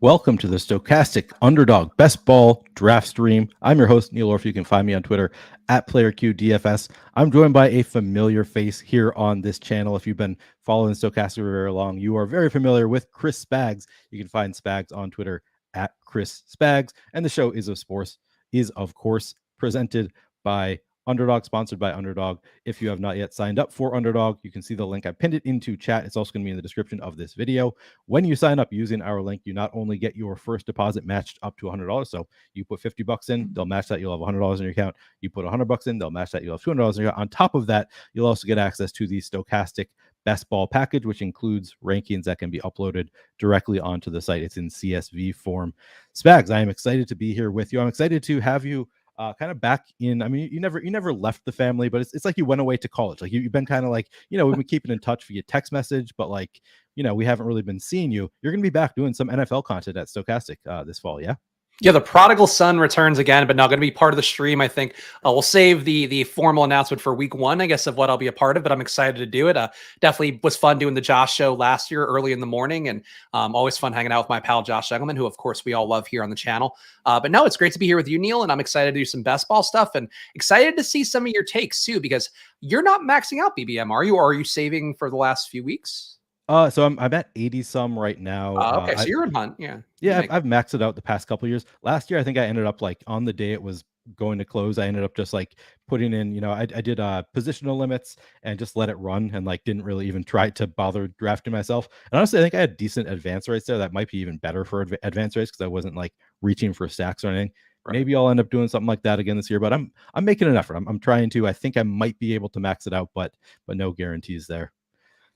Welcome to the Stochastic Underdog Best Ball Draft Stream. I'm your host, Neil Orfield. You can find me on Twitter at PlayerQDFS. I'm joined by a familiar face here on this channel. If you've been following Stochastic for very long, you are very familiar with Chris Spags. You can find Spags on Twitter at Chris Spags. And the show is of course presented by Underdog, sponsored by Underdog. If you have not yet signed up for Underdog, you can see the link. I pinned it into chat. It's also going to be in the description of this video. When you sign up using our link, you not only get your first deposit matched up to $100. So you put $50 in, they'll match that. You'll have $100 in your account. You put $100 in, they'll match that. You'll have $200 in your account. On top of that, you'll also get access to the Stochastic Best Ball package, which includes rankings that can be uploaded directly onto the site. It's in CSV form. Spags, I am excited to be here with you. I'm excited to have you kind of back in. I mean, you never left the family, but it's like you went away to college. Like you've been kind of like, we've been keeping in touch via text message, but like, we haven't really been seeing you. You're going to be back doing some NFL content at Stochastic this fall. Yeah. Yeah, the prodigal son returns again, but not going to be part of the stream. I think we'll save the formal announcement for week one, I guess, of what I'll be a part of, but I'm excited to do it. Definitely was fun doing the Josh show last year early in the morning, and always fun hanging out with my pal Josh Egelman, who, of course, we all love here on the channel. But no, it's great to be here with you, Neil, and I'm excited to do some best ball stuff and excited to see some of your takes, too, because you're not maxing out BBM, are you? Or are you saving for the last few weeks? So I'm at 80 some right now. Okay, so you're in hunt. Yeah. I've maxed it out the past couple of years. Last year, I think I ended up like on the day it was going to close, I ended up just like putting in, I did positional limits and just let it run and like didn't really even try to bother drafting myself. And honestly, I think I had decent advance rates there. That might be even better for advance rates because I wasn't like reaching for stacks or anything. Right. Maybe I'll end up doing something like that again this year, but I'm making an effort. I'm trying to. I think I might be able to max it out, but no guarantees there.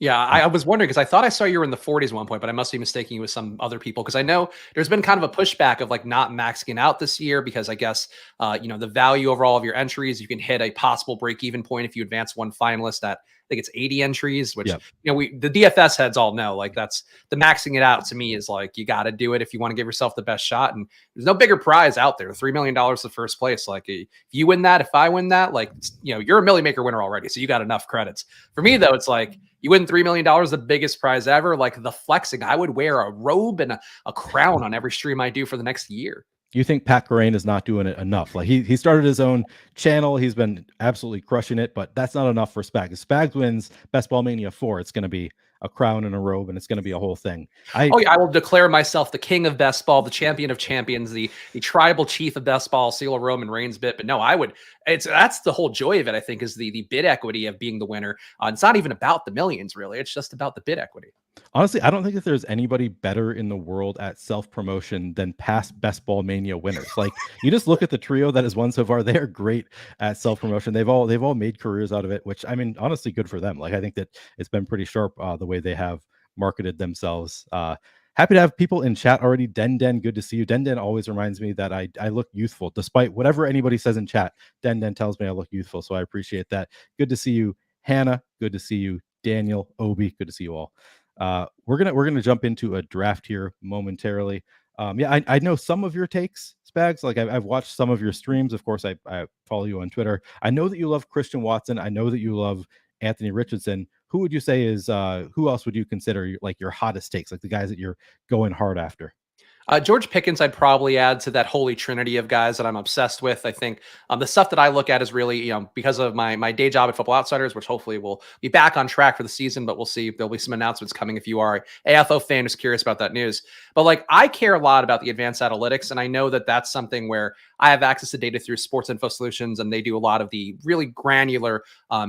Yeah, I was wondering because I thought I saw you were in the 40s at one point, but I must be mistaking you with some other people because I know there's been kind of a pushback of like not maxing out this year because I guess, the value overall of your entries, you can hit a possible break-even point if you advance one finalist at, I think it's 80 entries, which, the DFS heads all know, like that's the maxing it out to me is like, you got to do it if you want to give yourself the best shot. And there's no bigger prize out there. $3 million to first place. Like if you win that, if I win that, like, you're a Millie Maker winner already. So you got enough credits. For me though, it's like, you win $3 million, the biggest prize ever. Like the flexing, I would wear a robe and a crown on every stream I do for the next year. You think Pat Corain is not doing it enough? Like he started his own channel. He's been absolutely crushing it, but that's not enough for Spags. If Spags wins Best Ball Mania 4, it's going to be a crown and a robe, and it's going to be a whole thing. I will declare myself the king of best ball, the champion of champions, the tribal chief of best ball, seal a Roman Reigns bit. But no, I would, That's the whole joy of it, I think, is the bid equity of being the winner. It's not even about the millions, really. It's just about the bid equity. Honestly, I don't think that there's anybody better in the world at self-promotion than past Best Ball Mania winners. Like, you just look at the trio that has won so far; they are great at self-promotion. They've all made careers out of it, which, I mean, honestly, good for them. Like, I think that it's been pretty sharp the way they have marketed themselves. Happy to have people in chat already. Den, good to see you. Den always reminds me that I look youthful, despite whatever anybody says in chat. Den tells me I look youthful, so I appreciate that. Good to see you, Hannah. Good to see you, Daniel, Obi. Good to see you all. We're gonna jump into a draft here momentarily. Yeah, I know some of your takes, Spags. Like, I've watched some of your streams. Of course, I follow you on Twitter. I know that you love Christian Watson. I know that you love Anthony Richardson. Who would you say is who else would you consider like your hottest takes, like the guys that you're going hard after? George Pickens, I'd probably add to that holy trinity of guys that I'm obsessed with. I think the stuff that I look at is really, because of my day job at Football Outsiders, which hopefully will be back on track for the season, but we'll see. There'll be some announcements coming if you are a AFO fan who's curious about that news. But like, I care a lot about the advanced analytics, and I know that that's something where I have access to data through Sports Info Solutions, and they do a lot of the really granular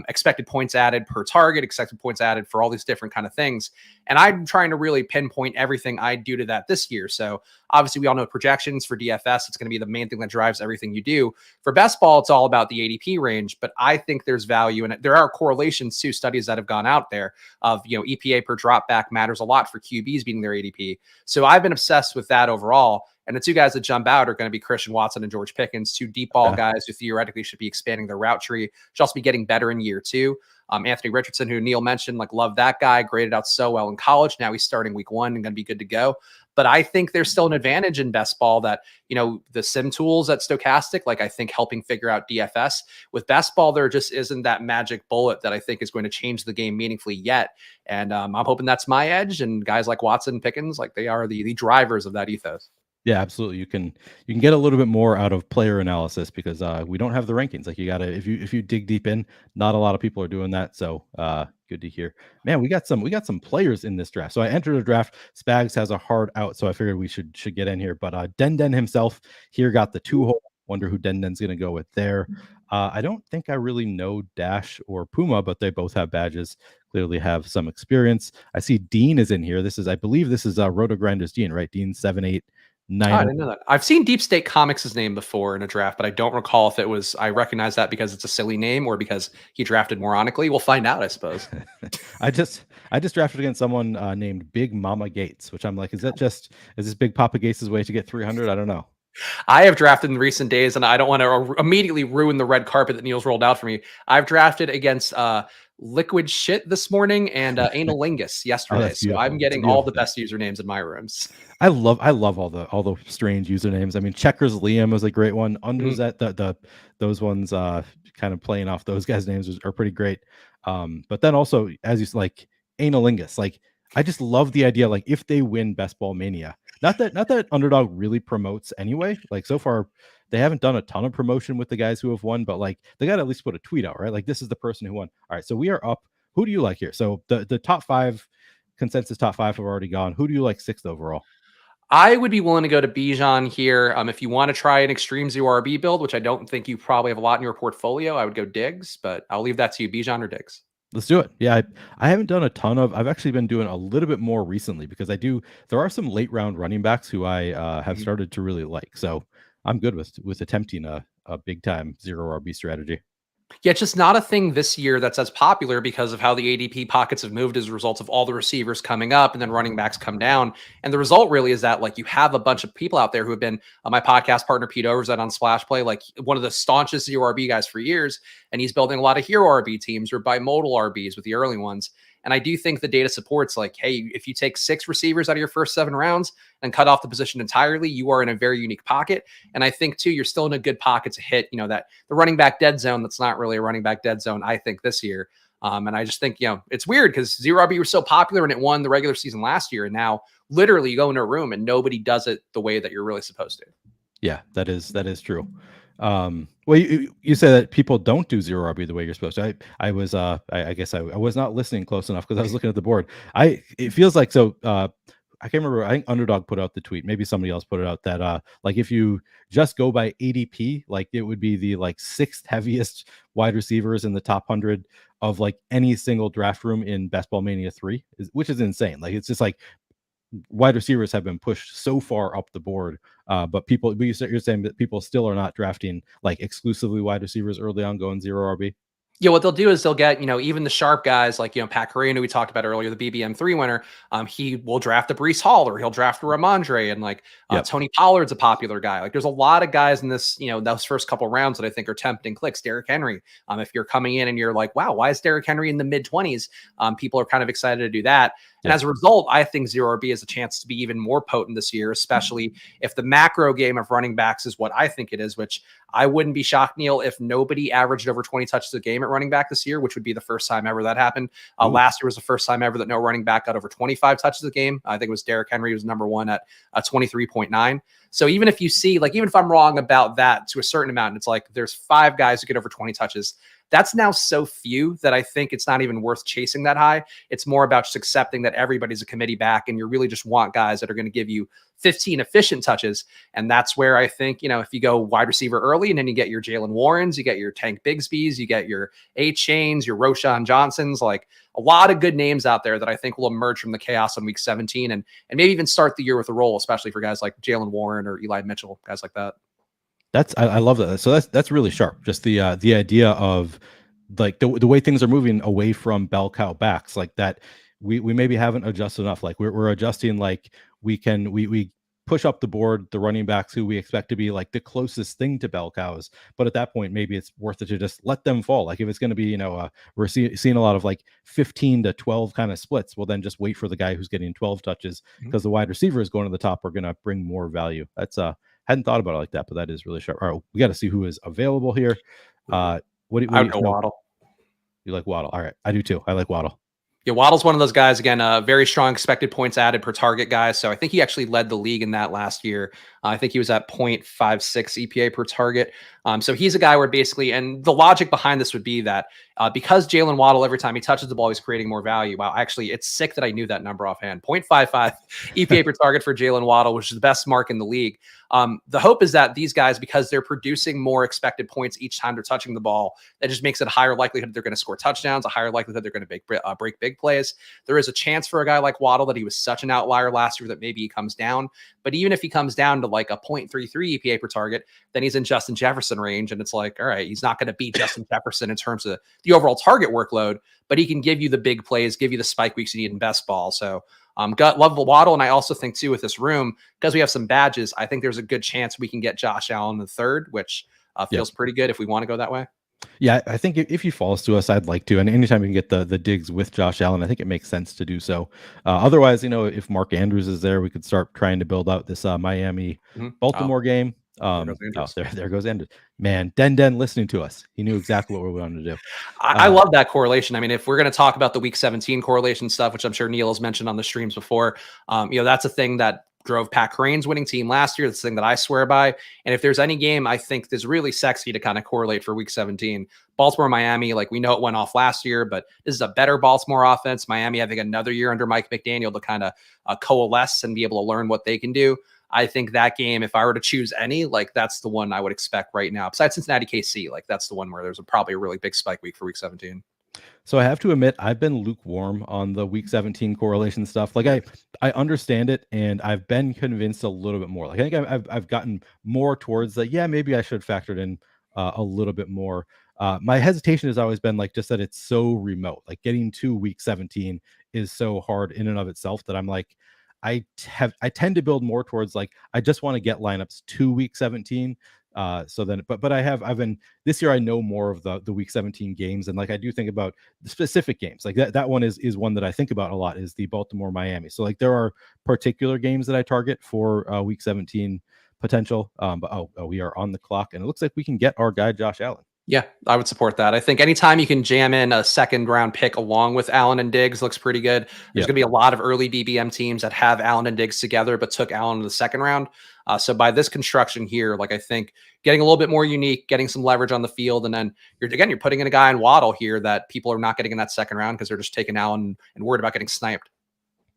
expected points added per target, expected points added for all these different kind of things. And I'm trying to really pinpoint everything I do to that this year. So obviously, we all know projections for DFS. It's going to be the main thing that drives everything you do. For best ball, it's all about the ADP range, but I think there's value, and there are correlations to studies that have gone out there of, EPA per drop back matters a lot for QBs beating their ADP. So I've been obsessed with that overall. And the two guys that jump out are going to be Christian Watson and George Pickens, two deep ball guys who theoretically should be expanding their route tree, should also be getting better in year two. Anthony Richardson, who Neil mentioned, like, love that guy, graded out so well in college. Now he's starting week one and going to be good to go. But I think there's still an advantage in best ball that, the sim tools at Stochastic, like, I think helping figure out DFS. With best ball, there just isn't that magic bullet that I think is going to change the game meaningfully yet. And I'm hoping that's my edge. And guys like Watson and Pickens, like, they are the drivers of that ethos. Yeah, absolutely. You can get a little bit more out of player analysis because we don't have the rankings. Like, you gotta, if you dig deep in, not a lot of people are doing that. So good to hear. Man, we got some players in this draft. So I entered a draft. Spags has a hard out, so I figured we should get in here. But Den himself here got the 2-hole. Wonder who Den's gonna go with there. I don't think I really know Dash or Puma, but they both have badges. Clearly have some experience. I see Dean is in here. I believe this is Roto Grinders Dean, right? Dean 78. Oh, I didn't know that. I've seen Deep State Comics' name before in a draft, but I don't recall if it was, I recognize that because it's a silly name or because he drafted moronically. We'll find out, I suppose. I just drafted against someone named Big Mama Gates, which I'm like, is this Big Papa Gates' way to get 300? I don't know. I have drafted in recent days, and I don't want to immediately ruin the red carpet that Neil's rolled out for me. I've drafted against Liquid Shit this morning and Analingus yesterday. So I'm getting all the best usernames in my rooms. I love all the strange usernames. I mean, Checkers Liam was a great one. Underzet, those ones kind of playing off those guys' names are pretty great. But then also, as you like, Analingus, like, I just love the idea, like, if they win Best Ball Mania, not that Underdog really promotes anyway. Like, so far, they haven't done a ton of promotion with the guys who have won, but like, they got to at least put a tweet out, right? Like, this is the person who won. All right, so we are up. Who do you like here? So the top five, consensus top five have already gone. Who do you like sixth overall? I would be willing to go to Bijan here. If you want to try an extreme 0RB build, which I don't think you probably have a lot in your portfolio, I would go Diggs, but I'll leave that to you, Bijan or Diggs. Let's do it. Yeah, I haven't done a ton of. I've actually been doing a little bit more recently because there are some late round running backs who I have started to really like. So I'm good with attempting a big time 0RB strategy. Yeah, it's just not a thing this year that's as popular because of how the ADP pockets have moved as a result of all the receivers coming up and then running backs come down. And the result really is that, like, you have a bunch of people out there who have been my podcast partner, Pete Overzet on Splash Play, like one of the staunchest zero RB guys for years. And he's building a lot of hero RB teams or bimodal RBs with the early ones. And I do think the data supports, like, hey, if you take 6 receivers out of your first 7 rounds and cut off the position entirely, you are in a very unique pocket. And I think, too, you're still in a good pocket to hit, that the running back dead zone that's not really a running back dead zone, I think, this year. And I just think, it's weird because 0RB was so popular and it won the regular season last year. And now literally you go into a room and nobody does it the way that you're really supposed to. Yeah, that is true. Well, you say that people don't do 0RB the way you're supposed to. I was I guess I was not listening close enough because I was looking at the board. It feels like so I can't remember. I think Underdog put out the tweet. Maybe somebody else put it out that like if you just go by ADP, like it would be the like sixth heaviest wide receivers in the top 100 of like any single draft room in Best Ball Mania 3, which is insane. Like it's just like wide receivers have been pushed so far up the board, but you're saying that people still are not drafting like exclusively wide receivers early on, going zero RB. Yeah, what they'll do is they'll get, even the sharp guys like, Pat Correa, who we talked about earlier, the BBM3 winner. He will draft a Breece Hall, or he'll draft a Ramondre, and like Yep. Tony Pollard's a popular guy. Like there's a lot of guys in this, those first couple rounds that I think are tempting clicks. Derrick Henry. If you're coming in and you're like, wow, why is Derrick Henry in the mid-20s? People are kind of excited to do that. And as a result, I think zero RB has a chance to be even more potent this year, especially if the macro game of running backs is what I think it is, which I wouldn't be shocked, Neil, if nobody averaged over 20 touches a game at running back this year, which would be the first time ever that happened. Last year was the first time ever that no running back got over 25 touches a game. I think it was Derrick Henry, who was number one at 23.9. So even if you see, like, even if I'm wrong about that to a certain amount, and it's like there's 5 guys who get over 20 touches, that's now so few that I think it's not even worth chasing that high. It's more about just accepting that everybody's a committee back, and you really just want guys that are going to give you 15 efficient touches. And that's where I think, if you go wide receiver early and then you get your Jalen Warrens, you get your Tank Bigsby's, you get your A-Chains, your Roshan Johnsons, like a lot of good names out there that I think will emerge from the chaos on week 17 and maybe even start the year with a role, especially for guys like Jalen Warren or Eli Mitchell, guys like that. I love that. So that's really sharp. Just the idea of like the way things are moving away from bell cow backs, like that we maybe haven't adjusted enough. Like we're adjusting, like we push up the board the running backs who we expect to be like the closest thing to bell cows, but at that point maybe it's worth it to just let them fall. Like if it's going to be, we're seeing a lot of like 15 to 12 kind of splits, well then just wait for the guy who's getting 12 touches, because the wide receivers going to the top are going to bring more value. That's hadn't thought about it like that, but that is really sharp. All right, we got to see who is available here. What do I you would go Waddle. You like Waddle? All right, I do too. I like Waddle. Yeah, Waddle's one of those guys, again, very strong expected points added per target guy. So I think he actually led the league in that last year. I think he was at 0.56 EPA per target. So he's a guy where basically, and the logic behind this would be that because Jalen Waddle, every time he touches the ball, he's creating more value. Wow, actually, it's sick that I knew that number offhand. 0.55 EPA per target for Jalen Waddle, which is the best mark in the league. The hope is that these guys, because they're producing more expected points each time they're touching the ball, that just makes it a higher likelihood they're going to score touchdowns, a higher likelihood they're going to break big plays. There is a chance for a guy like Waddle that he was such an outlier last year that maybe he comes down. But even if he comes down to like a 0.33 EPA per target, then he's in Justin Jefferson range. And it's like, all right, he's not going to beat Justin Jefferson in terms of the overall target workload, but he can give you the big plays, give you the spike weeks you need in best ball. So love Waddle. And I also think too, with this room, because we have some badges, I think there's a good chance we can get Josh Allen the third, which feels pretty good if we want to go that way. Yeah, I think if he falls to us, I'd like to. And anytime we can get the digs with Josh Allen, I think it makes sense to do so. Otherwise, if Mark Andrews is there, we could start trying to build out this Miami Baltimore game. There goes Andrews. Man, Den listening to us. He knew exactly what we wanted to do. I love that correlation. I mean, if we're going to talk about the week 17 correlation stuff, which I'm sure Neil has mentioned on the streams before, that's a thing that drove Pat Crane's winning team last year. That's the thing that I swear by. And if there's any game I think is really sexy to kind of correlate for week 17, Baltimore, Miami, like we know it went off last year, but this is a better Baltimore offense. Miami having another year under Mike McDaniel to kind of coalesce and be able to learn what they can do. I think that game, if I were to choose any, like that's the one I would expect right now. Besides Cincinnati KC, like that's the one where there's probably a really big spike week for week 17. So I have to admit, I've been lukewarm on the week 17 correlation stuff. Like I understand it, and I've been convinced a little bit more. Like I think I've gotten more towards that. Yeah, maybe I should factor it in a little bit more. My hesitation has always been like just that it's so remote. Like getting to week 17 is so hard in and of itself that I'm like, I tend to build more towards like I just want to get lineups to week 17. So then, but I've been this year. I know more of the week 17 games, and like I do think about the specific games. Like that one is one that I think about a lot. Is the Baltimore Miami. So like there are particular games that I target for week 17 potential. But we are on the clock, and it looks like we can get our guy Josh Allen. Yeah, I would support that. I think anytime you can jam in a second round pick along with Allen and Diggs looks pretty good. There's going to be a lot of early BBM teams that have Allen and Diggs together, but took Allen in the second round. So by this construction here, like I think getting a little bit more unique, getting some leverage on the field, and then you're putting in a guy in Waddle here that people are not getting in that second round because they're just taking Allen and worried about getting sniped.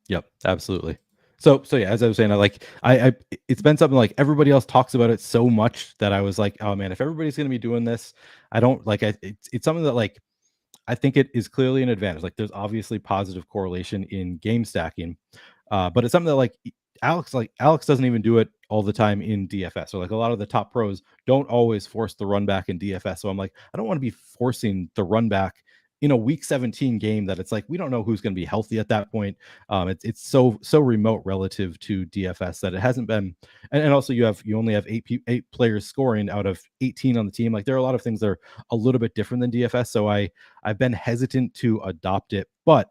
Yep, absolutely. So yeah, as I was saying, I it's been something like everybody else talks about it so much that I was like, oh man, if everybody's going to be doing this, I don't like it's something that like I think it is clearly an advantage. Like there's obviously positive correlation in game stacking, but it's something that Alex doesn't even do it all the time in DFS. So like a lot of the top pros don't always force the run back in DFS. So I'm like, I don't want to be forcing the run back in a week 17 game that it's like we don't know who's going to be healthy at that point. It's so remote relative to DFS that it hasn't been. And also you only have eight players scoring out of 18 on the team. Like there are a lot of things that are a little bit different than DFS. So I've been hesitant to adopt it, but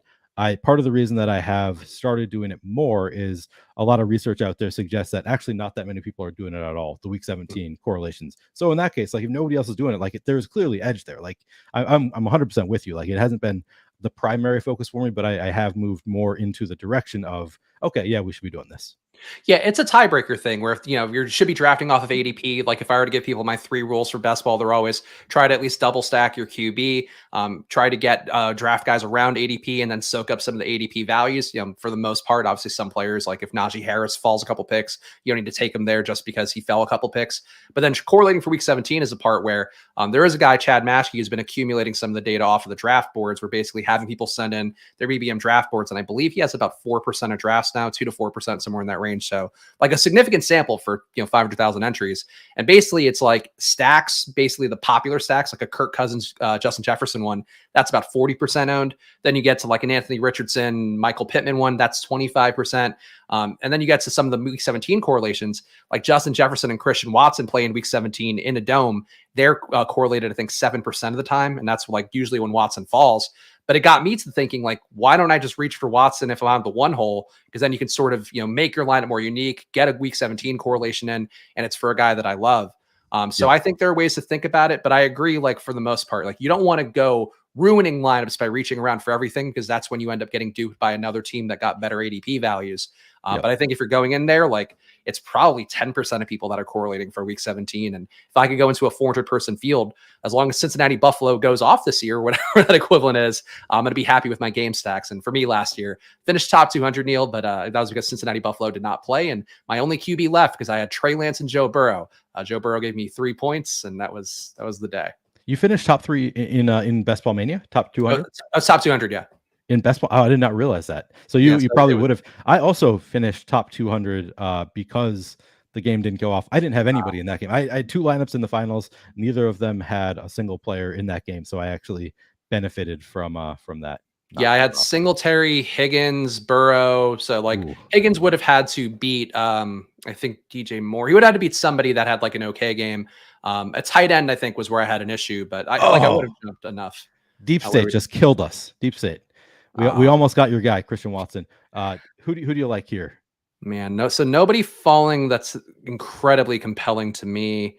part of the reason that I have started doing it more is a lot of research out there suggests that actually not that many people are doing it at all. The week 17 correlations. So in that case, like if nobody else is doing it, like there's clearly edge there. Like I'm 100% with you. Like it hasn't been the primary focus for me, but I have moved more into the direction of okay, yeah, we should be doing this. Yeah, it's a tiebreaker thing where if you should be drafting off of ADP. Like if I were to give people my 3 rules for best ball, they're always try to at least double stack your QB, try to get draft guys around ADP, and then soak up some of the ADP values. For the most part, obviously some players like if Najee Harris falls a couple picks, you don't need to take him there just because he fell a couple picks. But then correlating for week 17 is a part where there is a guy, Chad Maschke, who's been accumulating some of the data off of the draft boards. We're basically having people send in their BBM draft boards, and I believe he has about 4% of drafts now, 2 to 4%, somewhere in that range. So like a significant sample for 500,000 entries. And basically it's like stacks, basically the popular stacks, like a Kirk Cousins, Justin Jefferson one, that's about 40% owned. Then you get to like an Anthony Richardson, Michael Pittman one, that's 25%. And then you get to some of the week 17 correlations, like Justin Jefferson and Christian Watson play in week 17 in a dome. They're correlated, I think, 7% of the time. And that's like usually when Watson falls. But it got me to thinking, like, why don't I just reach for Watson if I'm on the one hole? Because then you can sort of, make your lineup more unique, get a week 17 correlation in, and it's for a guy that I love. So I think there are ways to think about it, but I agree, like, for the most part, like, you don't want to go ruining lineups by reaching around for everything, because that's when you end up getting duped by another team that got better ADP values. But I think if you're going in there, like, it's probably 10% of people that are correlating for week 17. And if I could go into a 400-person field, as long as Cincinnati Buffalo goes off this year, whatever that equivalent is, I'm going to be happy with my game stacks. And for me last year, finished top 200, Neil, but that was because Cincinnati Buffalo did not play. And my only QB left because I had Trey Lance and Joe Burrow. Joe Burrow gave me 3 points, and that was the day. You finished top 3 in Best Ball Mania, top 200? I was top 200, yeah. In best ball, I did not realize that. So you probably would have. I also finished top 200 because the game didn't go off. I didn't have anybody in that game. I had 2 lineups in the finals. Neither of them had a single player in that game, so I actually benefited from that. Yeah, I had Singletary, Higgins, Burrow. So like Higgins would have had to beat I think DJ Moore. He would have had to beat somebody that had like an okay game. A tight end, I think, was where I had an issue, but I would have jumped enough. Deep State just killed us. Deep State. We almost got your guy, Christian Watson. Who do you like here? Man, no. So nobody falling that's incredibly compelling to me.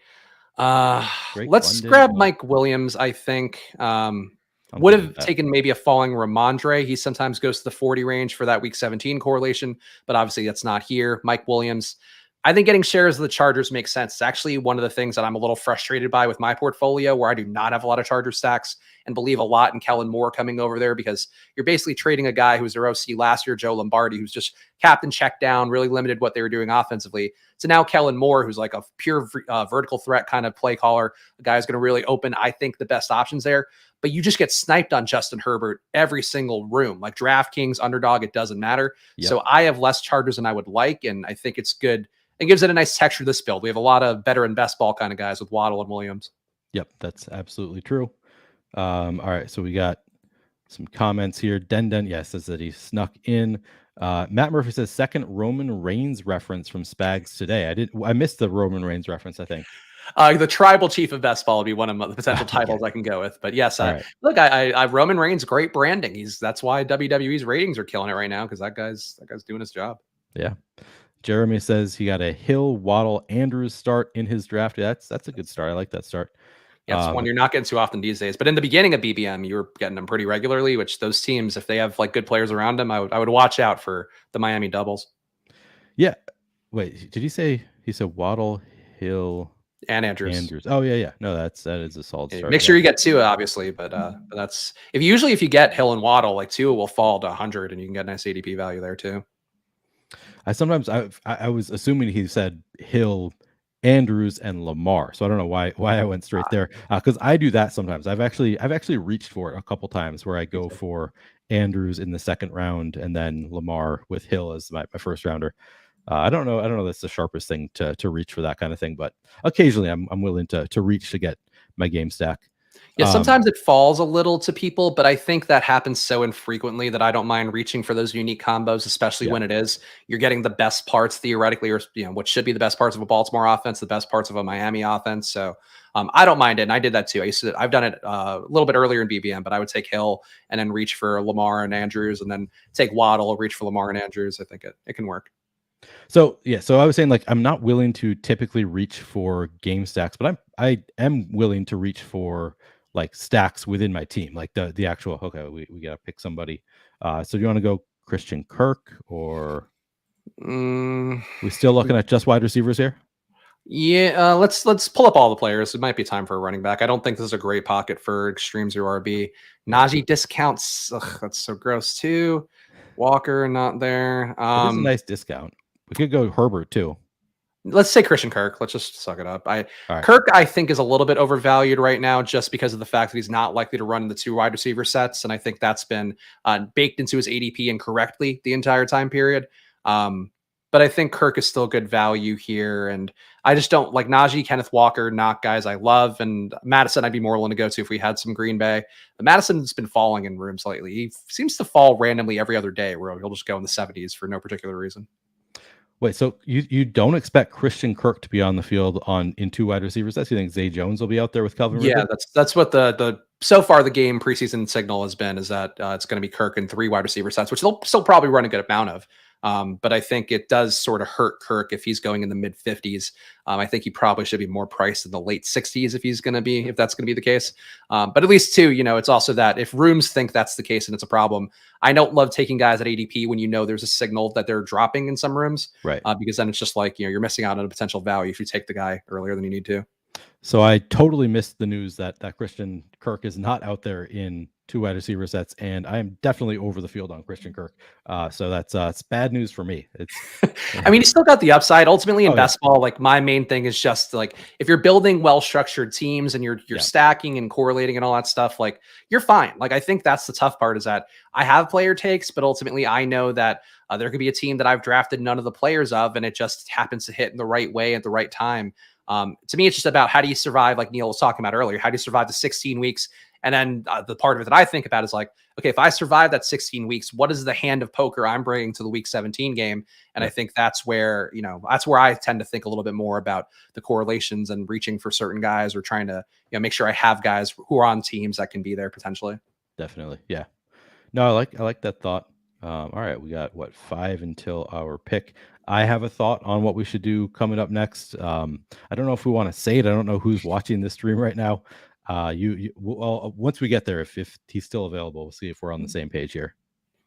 Let's grab Mike Williams, I think. Would have taken maybe a falling Ramondre. He sometimes goes to the 40 range for that week 17 correlation, but obviously that's not here. Mike Williams. I think getting shares of the Chargers makes sense. It's actually one of the things that I'm a little frustrated by with my portfolio, where I do not have a lot of Charger stacks and believe a lot in Kellen Moore coming over there, because you're basically trading a guy who was their OC last year, Joe Lombardi, who's just captain check down, really limited what they were doing offensively. So now Kellen Moore, who's like a pure vertical threat kind of play caller, a guy who's going to really open, I think, the best options there. But you just get sniped on Justin Herbert every single room, like DraftKings, Underdog, it doesn't matter. So I have less Chargers than I would like, and I think it's good. It gives it a nice texture to this build. We have a lot of better and best ball kind of guys with Waddle and Williams. Yep, that's absolutely true. All right, so we got some comments here. Den, yes, says that he snuck in. Matt Murphy says second Roman Reigns reference from Spags today. I missed the Roman Reigns reference, I think. The tribal chief of best ball would be one of the potential titles I can go with. But yes, look, I Roman Reigns, great branding. That's why WWE's ratings are killing it right now, because that guy's doing his job. Yeah. Jeremy says he got a Hill, Waddle, Andrews start in his draft. That's a good start. I like that start. Yeah, it's one you're not getting too often these days. But in the beginning of BBM, you were getting them pretty regularly, which those teams, if they have like good players around them, I would watch out for the Miami doubles. Yeah. Wait, did he said Waddle, Hill, and Andrews? Oh yeah. No, that is a solid start. Make sure you get Tua, obviously, but that's if you get Hill and Waddle, like Tua will fall to 100, and you can get a nice ADP value there too. I was assuming he said Hill, Andrews, and Lamar. So I don't know why I went straight there, because I do that sometimes. I've actually reached for it a couple times where I Me go too. for Andrews in the second round and then Lamar with Hill as my first rounder. I don't know that's the sharpest thing to reach for that kind of thing, but occasionally I'm willing to reach to get my game stack. Yeah, sometimes it falls a little to people, but I think that happens so infrequently that I don't mind reaching for those unique combos, especially Yeah. when it is you're getting the best parts theoretically, or what should be the best parts of a Baltimore offense, the best parts of a Miami offense. So I don't mind it, and I did that too. I've done it a little bit earlier in BBM, but I would take Hill and then reach for Lamar and Andrews, and then take Waddle, reach for Lamar and Andrews. I think it can work. So yeah, so I was saying like I'm not willing to typically reach for game stacks, but I am willing to reach for like stacks within my team, like the actual. Okay, we gotta pick somebody. So do you want to go Christian Kirk, or Mm, we still looking at just wide receivers here? Yeah, let's pull up all the players. It might be time for a running back. I don't think this is a great pocket for extreme zero RB. Yeah, Najee discounts. Ugh, that's so gross too. Walker not there. it is a nice discount. We could go Herbert too. Let's say Christian Kirk. Let's just suck it up. All right. Kirk, I think, is a little bit overvalued right now just because of the fact that he's not likely to run the two wide receiver sets, and I think that's been baked into his ADP incorrectly the entire time period. But I think Kirk is still good value here, and I just don't like Najee, Kenneth Walker, not guys I love, and Madison I'd be more willing to go to if we had some Green Bay. But Madison's been falling in rooms lately. He seems to fall randomly every other day, where he'll just go in the 70s for no particular reason. Wait, so you don't expect Christian Kirk to be on the field in two wide receivers? That's, you think Zay Jones will be out there with Calvin Yeah, Ridley? that's what the so far the game preseason signal has been, is that it's going to be Kirk and three wide receiver sets, which they'll still probably run a good amount of. But I think it does sort of hurt Kirk if he's going in the mid 50s. I think he probably should be more priced in the late 60s if that's going to be the case. But at least too, it's also that if rooms think that's the case and it's a problem, I don't love taking guys at ADP when there's a signal that they're dropping in some rooms, Right. because then it's just like you're missing out on a potential value if you take the guy earlier than you need to. So I totally missed the news that Christian Kirk is not out there in two wide receiver sets, and I am definitely over the field on Christian Kirk. So that's it's bad news for me. It's I mean, he's still got the upside. Ultimately, in oh yeah, best ball, like my main thing is just like if you're building well-structured teams and you're yeah, stacking and correlating and all that stuff, like you're fine. Like I think that's the tough part, is that I have player takes, but ultimately I know that there could be a team that I've drafted none of the players of, and it just happens to hit in the right way at the right time. To me, it's just about how do you survive, like Neil was talking about earlier, how do you survive the 16 weeks? And then the part of it that I think about is like, okay, if I survive that 16 weeks, what is the hand of poker I'm bringing to the week 17 game? And I think that's where I tend to think a little bit more about the correlations and reaching for certain guys, or trying to, make sure I have guys who are on teams that can be there potentially. definitely, yeah. No, I like that thought. All right, we got what, 5 until our pick. I have a thought on what we should do coming up next. I don't know if we want to say it. I don't know who's watching this stream right now. Well, once we get there, if he's still available, we'll see if we're on the same page here.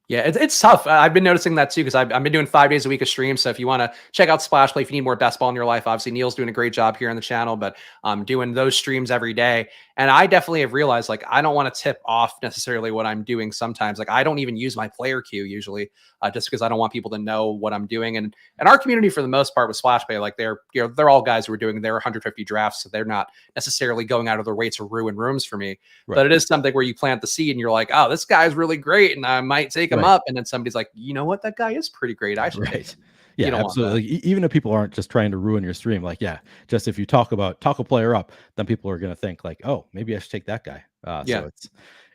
Yeah, it's tough. I've been noticing that too, because I've been doing 5 days a week of streams. So if you want to check out Splash Play, if you need more best ball in your life, obviously Neil's doing a great job here on the channel, but I'm doing those streams every day. And I definitely have realized, like, I don't want to tip off necessarily what I'm doing sometimes. Like, I don't even use my player queue usually, just because I don't want people to know what I'm doing. And our community, for the most part, with Splash Play, like they're all guys who are doing their 150 drafts, so they're not necessarily going out of their way to ruin rooms for me. Right. But it is something where you plant the seed and you're like, oh, this guy's really great, and I might take him up. And then somebody's like, you know what, that guy is pretty great, I should take him. Yeah, absolutely. Even if people aren't just trying to ruin your stream, like, yeah, just if you talk a player up, then people are going to think like, oh, maybe I should take that guy. So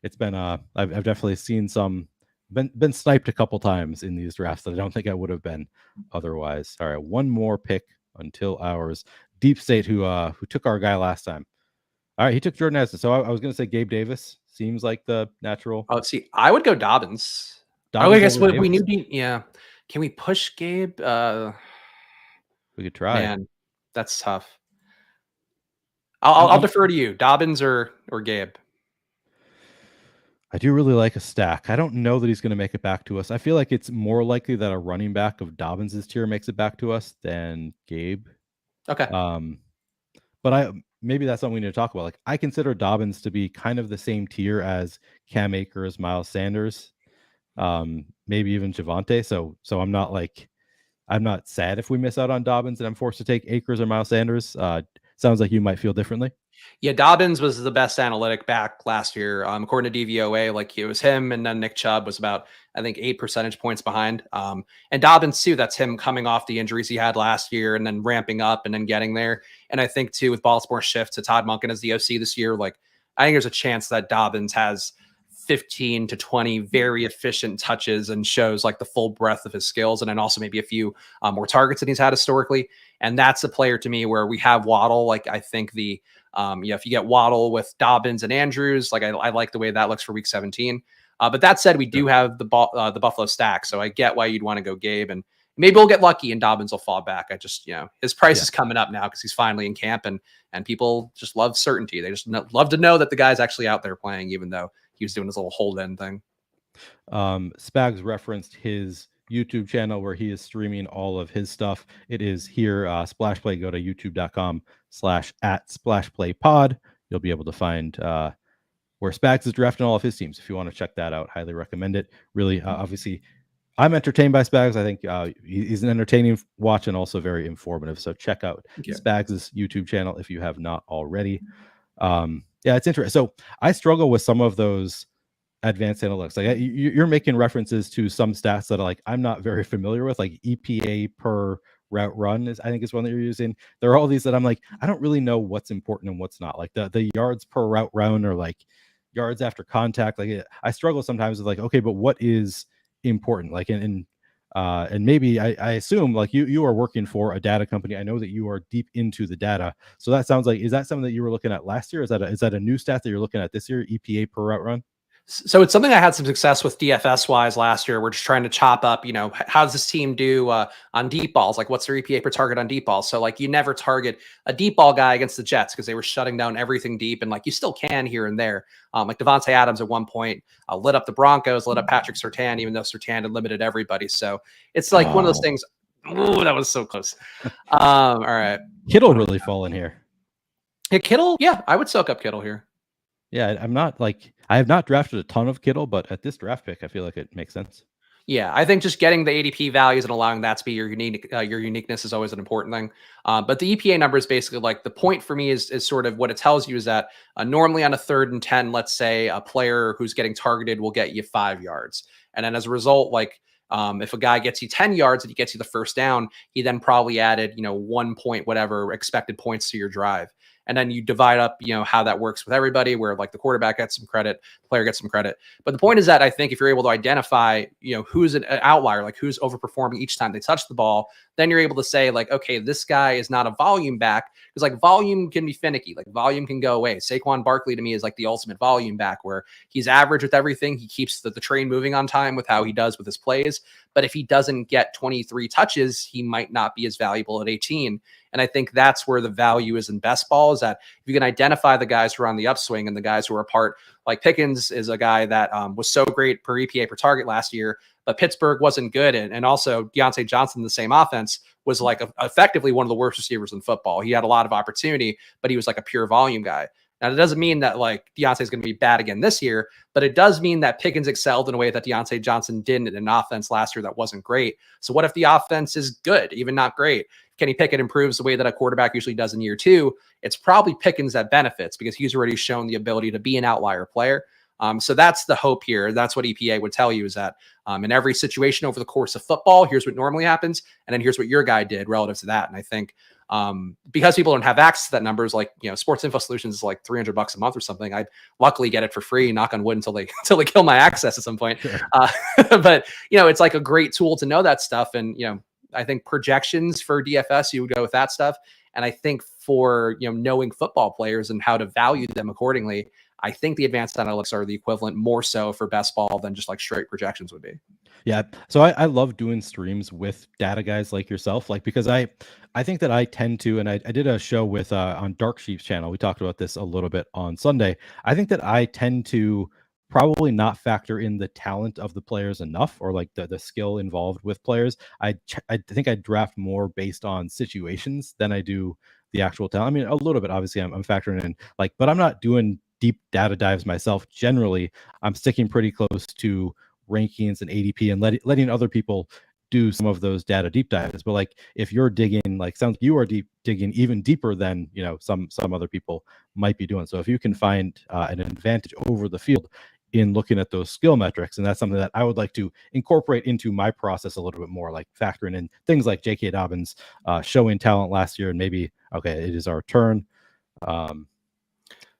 it's been I've definitely seen been sniped a couple times in these drafts that I don't think I would have been otherwise. All right, one more pick until ours. Deep State, who took our guy last time. All right, he took Jordan Addison. So I was going to say Gabe Davis seems like the natural. Oh, see, I would go Dobbins. I guess we knew. Yeah, can we push Gabe? We could try. Man, that's tough. I'll defer to you, Dobbins or Gabe. I do really like a stack. I don't know that he's going to make it back to us. I feel like it's more likely that a running back of Dobbins' tier makes it back to us than Gabe. Okay. But maybe that's something we need to talk about. Like, I consider Dobbins to be kind of the same tier as Cam Akers, Miles Sanders, maybe even Javonte. So I'm not like, I'm not sad if we miss out on Dobbins and I'm forced to take Akers or Miles Sanders. Sounds like you might feel differently. Yeah, Dobbins was the best analytic back last year. According to DVOA, like it was him and then Nick Chubb was about, I think, 8 percentage points behind. And Dobbins too, that's him coming off the injuries he had last year and then ramping up and then getting there. And I think too, with Baltimore's shift to Todd Monken as the OC this year, like I think there's a chance that Dobbins has 15 to 20 very efficient touches and shows like the full breadth of his skills. And then also maybe a few more targets than he's had historically. And that's a player to me where we have Waddle. Like I think if you get Waddle with Dobbins and Andrews, like I like the way that looks for week 17. But that said, we do have the Buffalo stack. So I get why you'd want to go Gabe, and maybe we'll get lucky and Dobbins will fall back. I just, his price is coming up now because he's finally in camp, and people just love certainty. They just love to know that the guy's actually out there playing, even though he was doing his little hold in thing. Spags referenced his YouTube channel where he is streaming all of his stuff. It is here, Splash Play. Go to youtube.com/@SplashPlayPod. You'll be able to find where Spags is drafting all of his teams. If you want to check that out, highly recommend it. Really, obviously, I'm entertained by Spags. I think he's an entertaining watch and also very informative. So check out Spags' YouTube channel if you have not already. It's interesting. So I struggle with some of those advanced analytics. Like you're making references to some stats that are like I'm not very familiar with, like EPA per route run is, I think, is one that you're using. There are all these that I'm like, I don't really know what's important and what's not. Like the yards per route run or like yards after contact. Like I struggle sometimes with like, okay, but what is important? Like and maybe I assume like you are working for a data company. I know that you are deep into the data. So that sounds like, is that something that you were looking at last year? Is that a new stat that you're looking at this year? EPA per route run? So it's something I had some success with DFS wise last year. We're just trying to chop up, how does this team do on deep balls? Like what's their EPA per target on deep balls? So like you never target a deep ball guy against the Jets because they were shutting down everything deep. And like you still can here and there. Like Devontae Adams at one point lit up the Broncos, lit up Patrick Surtain, even though Surtain had limited everybody. So it's like one of those things. Ooh, that was so close. All right. Kittle really fallen here. Yeah, Kittle. Yeah, I would soak up Kittle here. Yeah, I have not drafted a ton of Kittle, but at this draft pick, I feel like it makes sense. Yeah, I think just getting the ADP values and allowing that to be your uniqueness is always an important thing. But the EPA number is basically like the point for me is sort of what it tells you is that normally on a 3rd and 10, let's say a player who's getting targeted will get you 5 yards. And then as a result, like if a guy gets you 10 yards and he gets you the first down, he then probably added, 1 point, whatever expected points to your drive. And then you divide up, how that works with everybody, where like the quarterback gets some credit, the player gets some credit. But the point is that I think if you're able to identify, who's an outlier, like who's overperforming each time they touch the ball, then you're able to say like, okay, this guy is not a volume back, because like volume can be finicky, like volume can go away. Saquon Barkley to me is like the ultimate volume back, where he's average with everything. He keeps the train moving on time with how he does with his plays. But if he doesn't get 23 touches, he might not be as valuable at 18. And I think that's where the value is in best ball, is that if you can identify the guys who are on the upswing and the guys who are apart, like Pickens is a guy that was so great per EPA per target last year, but Pittsburgh wasn't good. And also Deontay Johnson, the same offense, was like effectively one of the worst receivers in football. He had a lot of opportunity, but he was like a pure volume guy. Now, it doesn't mean that like Deontay is going to be bad again this year, but it does mean that Pickens excelled in a way that Deontay Johnson didn't in an offense last year that wasn't great. So what if the offense is good, even not great? Kenny Pickett improves the way that a quarterback usually does in year 2. It's probably Pickens that benefits because he's already shown the ability to be an outlier player. So that's the hope here. That's what EPA would tell you, is that in every situation over the course of football, here's what normally happens. And then here's what your guy did relative to that. And I think because people don't have access to that numbers, like, Sports Info Solutions is like $300 a month or something. I luckily get it for free, knock on wood, until they kill my access at some point. Sure. But, it's like a great tool to know that stuff. And, I think projections for DFS, you would go with that stuff. And I think for, knowing football players and how to value them accordingly, I think the advanced analytics are the equivalent more so for best ball than just like straight projections would be. Yeah. So I love doing streams with data guys like yourself, like, because I think that I tend to, and I did a show with on Dark Sheep's channel. We talked about this a little bit on Sunday. I think that I tend to probably not factor in the talent of the players enough, or like the skill involved with players. I think I draft more based on situations than I do the actual talent. I mean, a little bit, obviously I'm factoring in, like, but I'm not doing deep data dives myself. Generally, I'm sticking pretty close to rankings and ADP and letting other people do some of those data deep dives. But like if you're digging, like sounds like you are digging even deeper than some other people might be doing. So if you can find an advantage over the field in looking at those skill metrics, and that's something that I would like to incorporate into my process a little bit more, like factoring in things like J.K. Dobbins showing talent last year, and maybe okay, it is our turn. All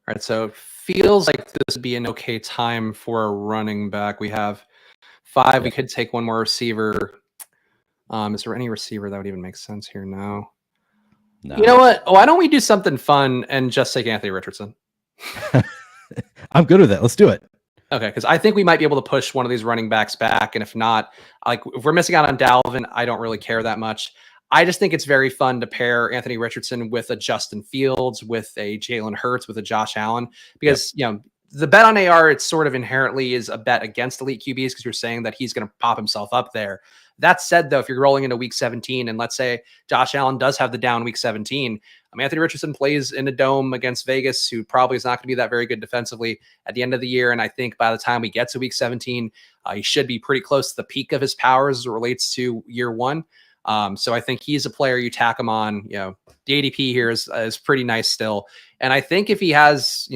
right, so it feels like this would be an okay time for a running back. We have 5. Yep. We could take one more receiver. Is there any receiver that would even make sense here? No. You know what? Why don't we do something fun and just take Anthony Richardson? I'm good with that. Let's do it. Okay, because I think we might be able to push one of these running backs back. And if not, like if we're missing out on Dalvin, I don't really care that much. I just think it's very fun to pair Anthony Richardson with a Justin Fields, with a Jalen Hurts, with a Josh Allen, because the bet on AR, it's sort of inherently is a bet against elite QBs because you're saying that he's going to pop himself up there. That said, though, if you're rolling into week 17 and let's say Josh Allen does have the down week 17, Anthony Richardson plays in a dome against Vegas, who probably is not going to be that very good defensively at the end of the year. And I think by the time we get to week 17, he should be pretty close to the peak of his powers as it relates to year 1. So I think he's a player you tack him on. The ADP here is pretty nice still. And I think if he has,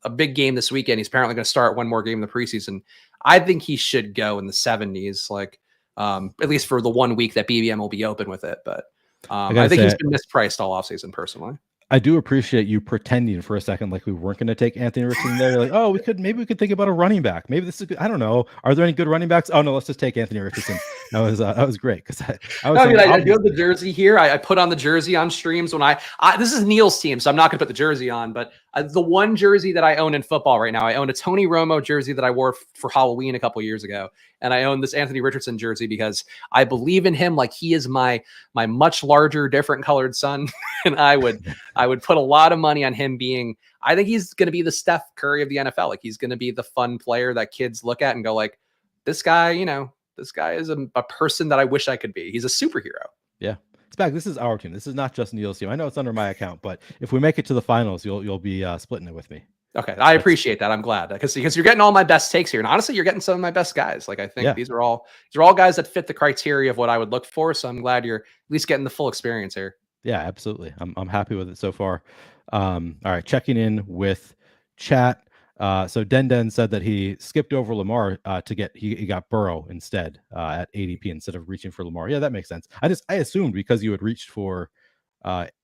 a big game this weekend, he's apparently going to start one more game in the preseason. I think he should go in the 70s, like at least for the 1 week that BBM will be open with it. But I think he's been mispriced all offseason personally. I do appreciate you pretending for a second like we weren't going to take Anthony Richardson there. You're like, oh, maybe we could think about a running back. Maybe this is good. I don't know. Are there any good running backs? Oh no, let's just take Anthony Richardson. That was great because I do have the jersey here. I put on the jersey on streams when I this is Neil's team, so I'm not going to put the jersey on. But the one jersey that I own in football right now, I own a Tony Romo jersey that I wore for Halloween a couple years ago, and I own this Anthony Richardson jersey because I believe in him. Like he is my much larger, different colored son, and I would put a lot of money on him being. I think he's going to be the Steph Curry of the NFL. Like he's going to be the fun player that kids look at and go like, this guy, this guy is a person that I wish I could be. He's a superhero. Yeah. Spags, this is our team. This is not just Neil's team. I know it's under my account, but if we make it to the finals, you'll be splitting it with me. Okay. I appreciate that. I'm glad because you're getting all my best takes here. And honestly, you're getting some of my best guys. Like I think these are all guys that fit the criteria of what I would look for. So I'm glad you're at least getting the full experience here. Yeah, absolutely. I'm happy with it so far. All right. Checking in with chat. So Den said that he skipped over Lamar to get he got Burrow instead at ADP instead of reaching for Lamar. Yeah, that makes sense. I assumed because you had reached for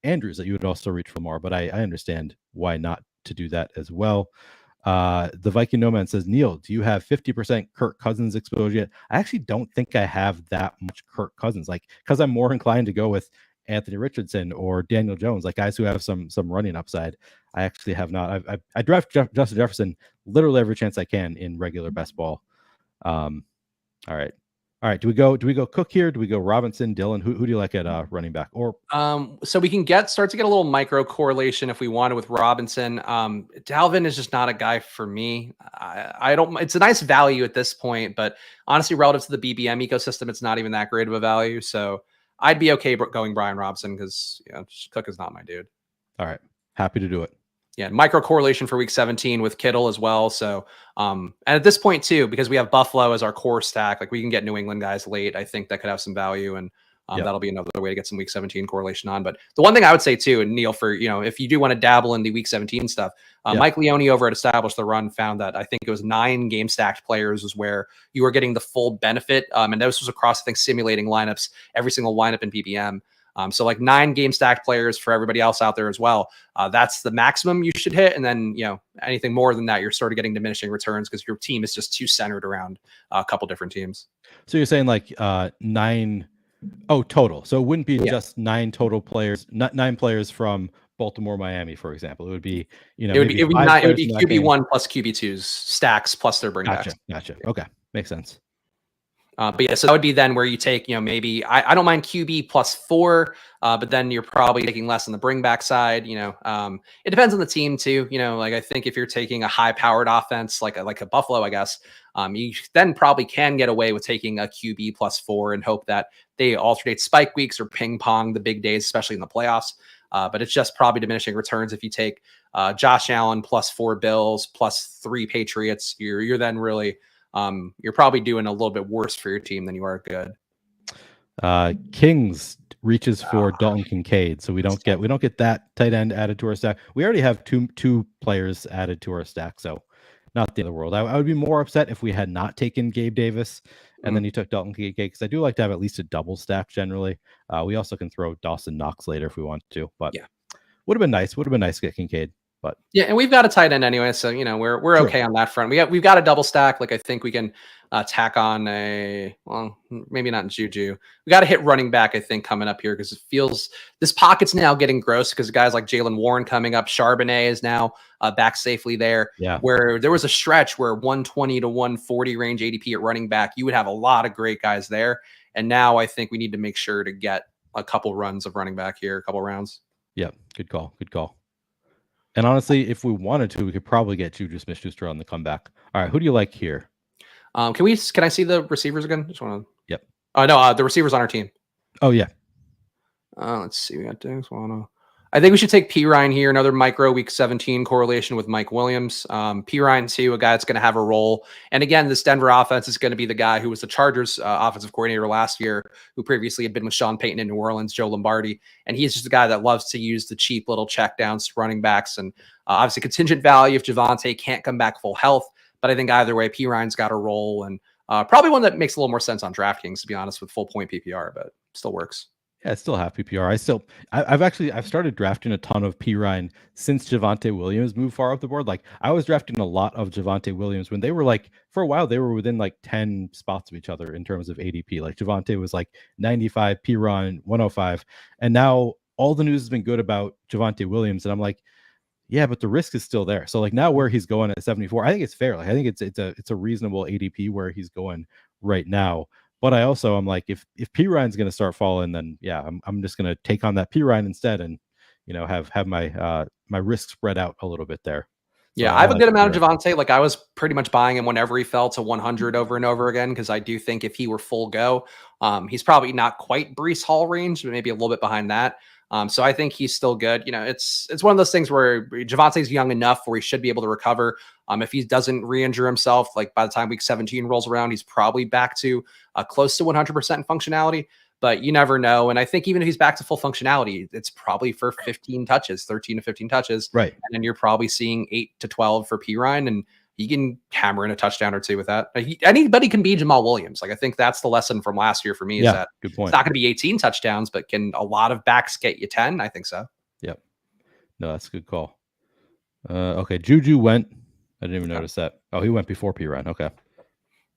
Andrews that you would also reach for Lamar, but I understand why not to do that as well. The Viking Nomad says, Neil, do you have 50% Kirk Cousins exposure yet? I actually don't think I have that much Kirk Cousins, like because I'm more inclined to go with Anthony Richardson or Daniel Jones, like guys who have some running upside. I actually have not. I draft Justin Jefferson literally every chance I can in regular best ball. All right. Do we go Cook here? Do we go Robinson, Dillon? Who do you like at running back? Or so we can start to get a little micro correlation if we wanted with Robinson. Dalvin is just not a guy for me. I don't. It's a nice value at this point, but honestly, relative to the BBM ecosystem, it's not even that great of a value. So I'd be okay going Brian Robinson because Cook is not my dude. All right, happy to do it. Yeah, micro correlation for week 17 with Kittle as well. So, and at this point too, because we have Buffalo as our core stack, like we can get New England guys late. I think that could have some value, and that'll be another way to get some week 17 correlation on. But the one thing I would say too, and Neil, for if you do want to dabble in the week 17 stuff, Mike Leone over at Establish the Run found that I think it was 9 game stacked players was where you were getting the full benefit, and this was across I think simulating lineups, every single lineup in PPM. So like 9 game stacked players for everybody else out there as well. That's the maximum you should hit. And then, anything more than that, you're sort of getting diminishing returns because your team is just too centered around a couple different teams. So you're saying like 9 total. So it wouldn't be just 9 total players, not 9 players from Baltimore, Miami, for example. It would be, it would be QB1 plus QB2's stacks plus their bring backs. Gotcha. Okay. Makes sense. But yeah, so that would be then where you take, maybe I don't mind QB +4, but then you're probably taking less on the bring back side. It depends on the team too. Like I think if you're taking a high powered offense, like a Buffalo, I guess, you then probably can get away with taking a QB +4 and hope that they alternate spike weeks or ping pong the big days, especially in the playoffs. But it's just probably diminishing returns if you take Josh Allen +4 Bills +3 Patriots. You're then really you're probably doing a little bit worse for your team than you are good. Kings reaches for Dalton Kincaid, so we don't get that tight end added to our stack. We already have two players added to our stack, so not the end of the world. I would be more upset if we had not taken Gabe Davis and then you took Dalton Kincaid, because I do like to have at least a double stack generally. We also can throw Dawson Knox later if we want to, but yeah, would have been nice. Would have been nice to get Kincaid. But yeah, and we've got a tight end anyway, so we're True. okay on that front. We've got a double stack. Like I think we can tack on maybe not in Juju. We got to hit running back, I think, coming up here, because it feels this pocket's now getting gross because guys like Jalen Warren coming up, Charbonnet is now back safely there. Yeah, where there was a stretch where 120 to 140 range ADP at running back, you would have a lot of great guys there. And now I think we need to make sure to get a couple runs of running back here, a couple rounds. Yeah, good call. Good call. And honestly, if we wanted to, we could probably get Juju Smith-Schuster on the comeback. All right, who do you like here? Can I see the receivers again? Just want to. Yep. Oh no, the receivers on our team. Oh yeah. Let's see. We got Diggs. I think we should take P Ryan here. Another micro week 17 correlation with Mike Williams. P Ryan too, a guy that's going to have a role. And again, this Denver offense is going to be the guy who was the Chargers offensive coordinator last year, who previously had been with Sean Payton in New Orleans, Joe Lombardi. And he's just a guy that loves to use the cheap little check downs to running backs. And obviously contingent value if Javonte can't come back full health. But I think either way, P Ryan's got a role, and probably one that makes a little more sense on DraftKings, to be honest, with full point PPR, but still works. Yeah, I still have PPR. I've started drafting a ton of P Ryan since Javonte Williams moved far up the board. Like I was drafting a lot of Javonte Williams when they were like, for a while, they were within like 10 spots of each other in terms of ADP. Like Javonte was like 95, P Ryan 105. And now all the news has been good about Javonte Williams. And I'm like, yeah, but the risk is still there. So like now where he's going at 74, I think it's fair. Like I think it's a reasonable ADP where he's going right now. But I'm like, if P Ryan's going to start falling, then yeah, I'm just going to take on that P Ryan instead, and have my my risk spread out a little bit there. Yeah, I have a good amount of Javonte. Like I was pretty much buying him whenever he fell to 100 over and over again, because I do think if he were full go, he's probably not quite Breece Hall range, but maybe a little bit behind that. So I think he's still good. It's one of those things where Javonte's young enough where he should be able to recover. If he doesn't re-injure himself, like by the time week 17 rolls around, he's probably back to close to 100% functionality. But you never know. And I think even if he's back to full functionality, it's probably for 15 touches, 13 to 15 touches. Right. And then you're probably seeing 8 to 12 for P Ryan, and he can hammer in a touchdown or two with that. Anybody can be Jamal Williams. Like I think that's the lesson from last year for me, is that good point. It's not going to be 18 touchdowns, but can a lot of backs get you 10? I think so. Yep. No, that's a good call. Okay. Juju went. I didn't even notice that. Oh, he went before P Ryan. Okay.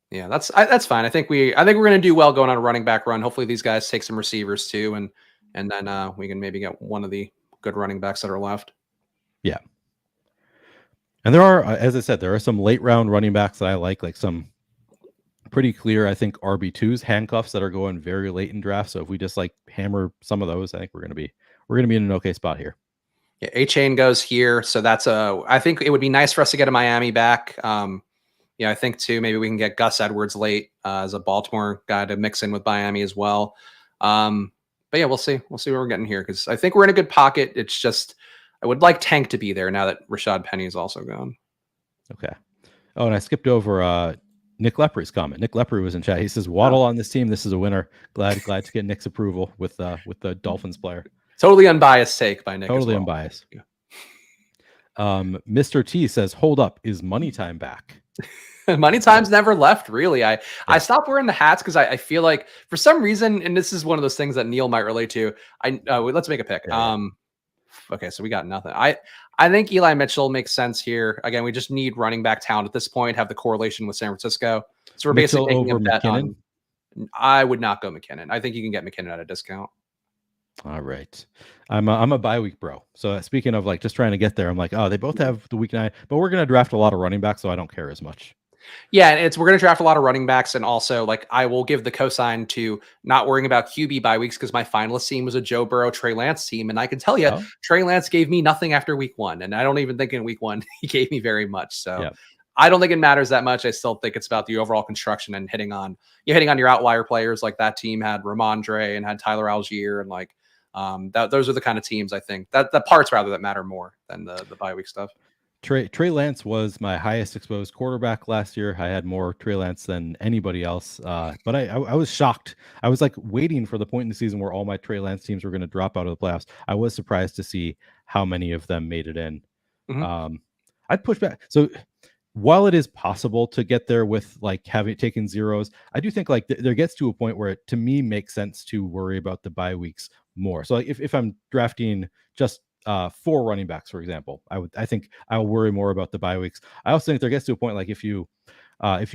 Yeah, that's fine. I think we're going to do well going on a running back run. Hopefully these guys take some receivers too, and then we can maybe get one of the good running backs that are left. Yeah. And there are, as I said, there are some late round running backs that I like some pretty clear, I think, RB2s, handcuffs that are going very late in drafts. So if we just like hammer some of those, I think we're gonna be in an okay spot here. Yeah, A-Chain goes here. So I think it would be nice for us to get a Miami back. I think too, maybe we can get Gus Edwards late as a Baltimore guy to mix in with Miami as well. But yeah, we'll see. We'll see what we're getting here, because I think we're in a good pocket. It's just, I would like Tank to be there now that Rashad Penny is also gone. Okay. Oh, and I skipped over Nick Leprey's comment. Nick Leprey was in chat. He says, Waddle on this team. This is a winner. Glad to get Nick's approval with the Dolphins player. Totally unbiased take by Nick. Totally unbiased. Yeah. Mr. T says, hold up, is Money Time back? Money Time's never left, really. I stopped wearing the hats because I feel like for some reason, and this is one of those things that Neil might relate to. Let's make a pick. Yeah. Okay, so we got nothing. I think Eli Mitchell makes sense here. Again, we just need running back talent at this point, have the correlation with San Francisco. So we're Mitchell basically making over a bet McKinnon? on. I would not go McKinnon. I think you can get McKinnon at a discount. All right. I'm a bye week bro. So speaking of like just trying to get there, I'm like, oh, they both have the week 9, but we're going to draft a lot of running backs, so I don't care as much. Yeah, and we're going to draft a lot of running backs, and also like I will give the cosign to not worrying about QB bye weeks, because my finalist team was a Joe Burrow, Trey Lance team, and I can tell you, Trey Lance gave me nothing after week 1, and I don't even think in week 1 he gave me very much. So I don't think it matters that much. I still think it's about the overall construction and hitting on your outlier players. Like that team had Ramondre and had Tyler Algier, and like those are the kind of teams I think that the parts rather that matter more than the bye week stuff. Trey Lance was my highest exposed quarterback last year. I had more Trey Lance than anybody else, but I was shocked. I was like waiting for the point in the season where all my Trey Lance teams were going to drop out of the playoffs. I was surprised to see how many of them made it in. I'd push back. So while it is possible to get there with like having taken zeros, I do think like there gets to a point where it to me makes sense to worry about the bye weeks more. So like if I'm drafting just 4 running backs, for example, I think I'll worry more about the bye weeks. I also think there gets to a point like if you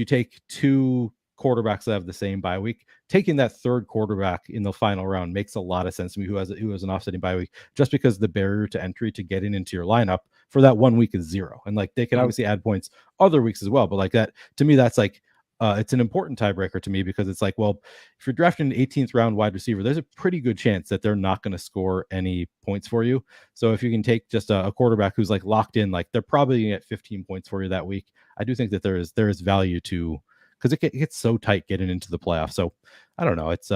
take 2 quarterbacks that have the same bye week, taking that third quarterback in the final round makes a lot of sense to me who has an offsetting bye week, just because the barrier to entry to getting into your lineup for that 1 week is 0. And like they can obviously add points other weeks as well, but like that to me that's like it's an important tiebreaker to me, because it's like, well, if you're drafting an 18th round wide receiver, there's a pretty good chance that they're not going to score any points for you. So if you can take just a quarterback who's like locked in, like they're probably going to get 15 points for you that week. I do think that there is value to, because it gets so tight getting into the playoffs. So I don't know. It's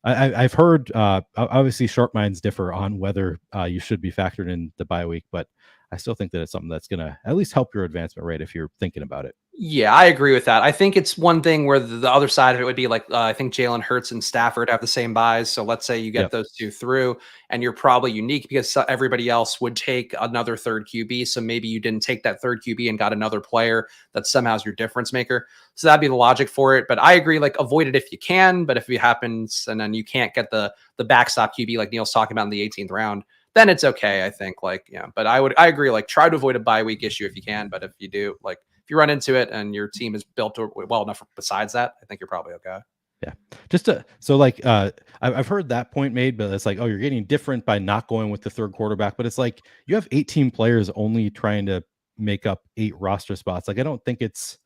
I've heard obviously sharp minds differ on whether you should be factored in the bye week, but I still think that it's something that's going to at least help your advancement rate if you're thinking about it. Yeah, I agree with that. I think it's one thing where the other side of it would be like, I think Jalen Hurts and Stafford have the same buys. So let's say you get those 2 through, and you're probably unique because everybody else would take another third QB. So maybe you didn't take that third QB and got another player that somehow is your difference maker. So that'd be the logic for it. But I agree, like avoid it if you can. But if it happens and then you can't get the backstop QB like Neil's talking about in the 18th round, then it's okay, I think. Like, yeah, but I agree, like try to avoid a bye week issue if you can. But if you do, like if you run into it and your team is built well enough besides that, I think you're probably okay. Yeah. Just to, so like, I've heard that point made, but it's like, oh, you're getting different by not going with the third quarterback, but it's like, you have 18 players only trying to make up 8 roster spots. Like, I don't think it's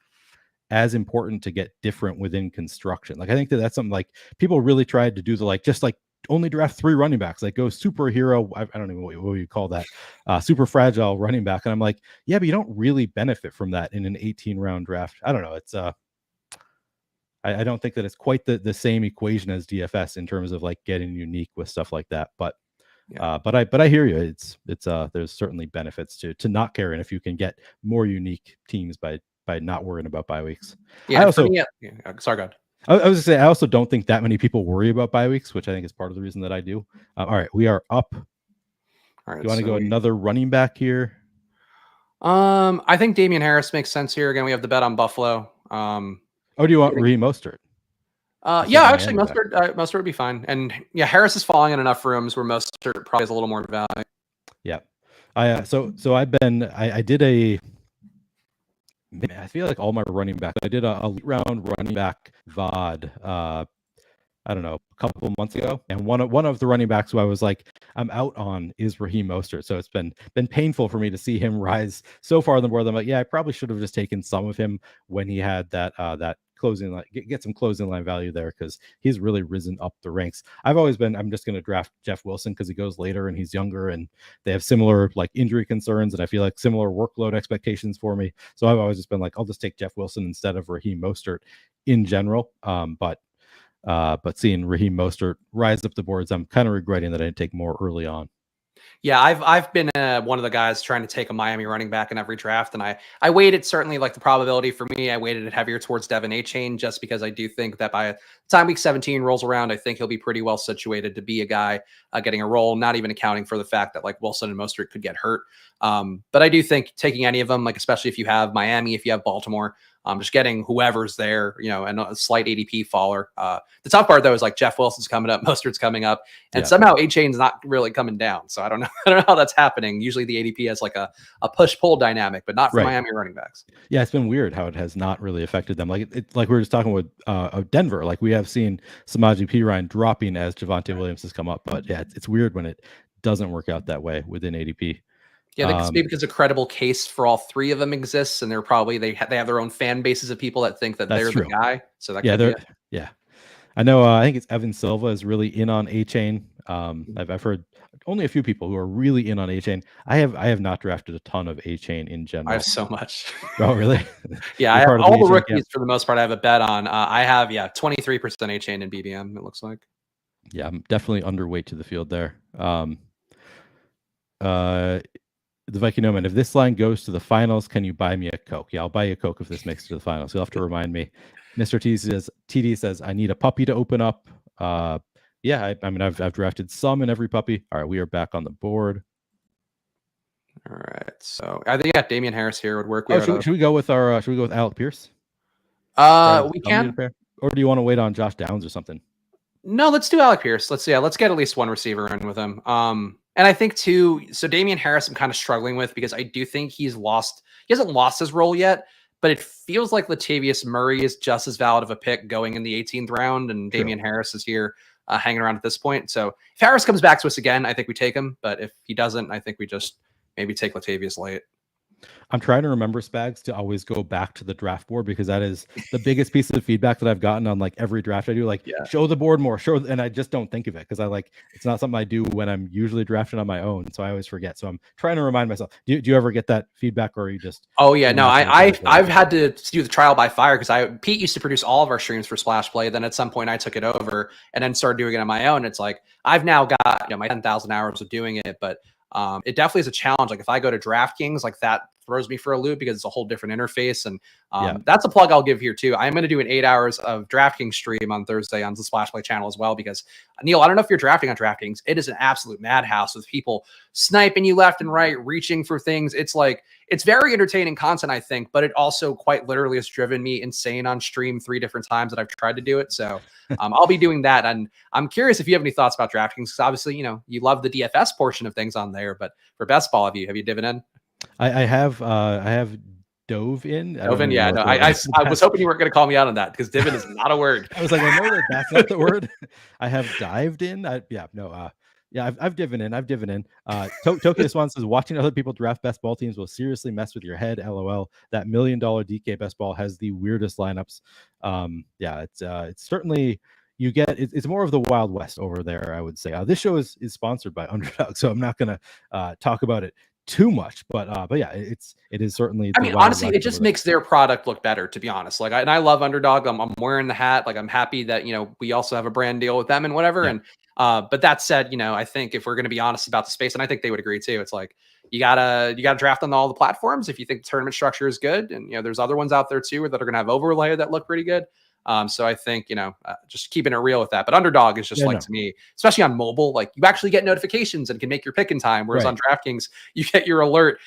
as important to get different within construction. Like, I think that's something like people really tried to do the, like, just like only draft 3 running backs, like go superhero. I don't know what you call that, super fragile running back. And I'm like, yeah, but you don't really benefit from that in an 18 round draft. I don't know. It's, I don't think that it's quite the same equation as DFS in terms of like getting unique with stuff like that. But but I hear you. It's there's certainly benefits to not caring if you can get more unique teams by not worrying about bye weeks. Yeah. I also, sorry, go ahead. I was gonna say, I also don't think that many people worry about bye weeks, which I think is part of the reason that I do. All right, we are up. All right, do you want to go another running back here? I think Damian Harris makes sense here. Again, we have the bet on Buffalo. Oh, do you want Raheem Mostert? Yeah, actually, Mostert would be fine. And yeah, Harris is falling in enough rooms where Mostert probably has a little more value. Yeah, so I did a. Man, I feel like all my running backs. I did a late round running back VOD. I don't know, a couple of months ago, and one of the running backs who I was like, I'm out on is Raheem Mostert. So it's been painful for me to see him rise so far on the board. I'm like, yeah, I probably should have just taken some of him when he had that closing line, get some closing line value there, because he's really risen up the ranks. I'm just going to draft Jeff Wilson because he goes later and he's younger and they have similar like injury concerns, and I feel like similar workload expectations for me. So I've always just been like, I'll just take Jeff Wilson instead of Raheem Mostert in general. But seeing Raheem Mostert rise up the boards, I'm kind of regretting that I didn't take more early on. Yeah, I've been one of the guys trying to take a Miami running back in every draft, and I weighted certainly like the probability for me. I weighted it heavier towards Devin Achane just because I do think that by the time week 17 rolls around, I think he'll be pretty well situated to be a guy getting a role. Not even accounting for the fact that like Wilson and Mostert could get hurt. But I do think taking any of them, like especially if you have Miami, if you have Baltimore. Just getting whoever's there, and a slight ADP faller. The tough part though is like Jeff Wilson's coming up, Mostert's coming up, and somehow Achane's not really coming down. So I don't know. I don't know how that's happening. Usually the ADP has like a push-pull dynamic, but not for Miami running backs. Yeah, it's been weird how it has not really affected them. Like it's like we were just talking with Denver. Like we have seen Samaje Perine dropping as Javonte Williams has come up, but yeah, it's weird when it doesn't work out that way within ADP. Yeah, I think maybe because a credible case for all 3 of them exists, and they're probably they have their own fan bases of people that think that they're the guy. So that yeah. I know. I think it's Evan Silva is really in on Achane. I've heard only a few people who are really in on Achane. I have not drafted a ton of Achane in general. I have so much. Oh, really? Yeah, I have all the rookies for the most part. I have a bet on. I have 23% Achane in BBM. It looks like. Yeah, I'm definitely underweight to the field there. The Viking Omen, if this line goes to the finals, can you buy me a Coke? Yeah, I'll buy you a Coke if this makes it to the finals. You'll have to remind me. Mr. TD says, I need a puppy to open up. Yeah, I mean, I've drafted some in every puppy. All right, we are back on the board. All right, so I think Damian Harris here would work. Should we go with Alec Pierce? We can. Or do you want to wait on Josh Downs or something? No, let's do Alec Pierce. Let's get at least one receiver in with him. And I think too, so Damian Harris I'm kind of struggling with because I do think he hasn't lost his role yet, but it feels like Latavius Murray is just as valid of a pick going in the 18th round, and Damian Harris is here hanging around at this point. So if Harris comes back to us again, I think we take him, but if he doesn't, I think we just maybe take Latavius late. I'm trying to remember, Spags, to always go back to the draft board because that is the biggest piece of feedback that I've gotten on like every draft I do. Like, show the board more, and I just don't think of it because it's not something I do when I'm usually drafting on my own. So I always forget. So I'm trying to remind myself. Do you ever get that feedback, or are you just? Oh yeah, no, I've had to do the trial by fire because Pete used to produce all of our streams for Splash Play. Then at some point I took it over and then started doing it on my own. It's like I've now got my 10,000 hours of doing it, but it definitely is a challenge. Like if I go to DraftKings, like that throws me for a loop because it's a whole different interface. And that's a plug I'll give here too. I'm going to do an 8 hours of DraftKings stream on Thursday on the Splash Play channel as well, because Neil, I don't know if you're drafting on DraftKings. It is an absolute madhouse with people sniping you left and right, reaching for things. It's very entertaining content, I think, but it also quite literally has driven me insane on stream 3 different times that I've tried to do it. So I'll be doing that. And I'm curious if you have any thoughts about DraftKings, because obviously, you love the DFS portion of things on there, but for best ball, have you divin in? I have dove in. Yeah. No, I was hoping you weren't going to call me out on that because divin is not a word. I was like, I know that's not the word. I have dived in. I've divin in. I've divin in. Tokyo Swan says, watching other people draft best ball teams will seriously mess with your head. LOL. That $1 million DK best ball has the weirdest lineups. It's certainly. It's more of the Wild West over there, I would say. This show is sponsored by Underdog, so I'm not going to talk about it too much, but yeah, it is certainly. I mean, honestly, it just makes their product look better, to be honest. Like, I love Underdog. I'm wearing the hat. Like, I'm happy that we also have a brand deal with them and whatever. Yeah. And but that said, I think if we're going to be honest about the space, and I think they would agree too, it's like you gotta draft on all the platforms if you think the tournament structure is good, and there's other ones out there too that are going to have overlay that look pretty good. So I think, just keeping it real with that. But Underdog is just to me, especially on mobile, like you actually get notifications and can make your pick in time. Whereas on DraftKings, you get your alert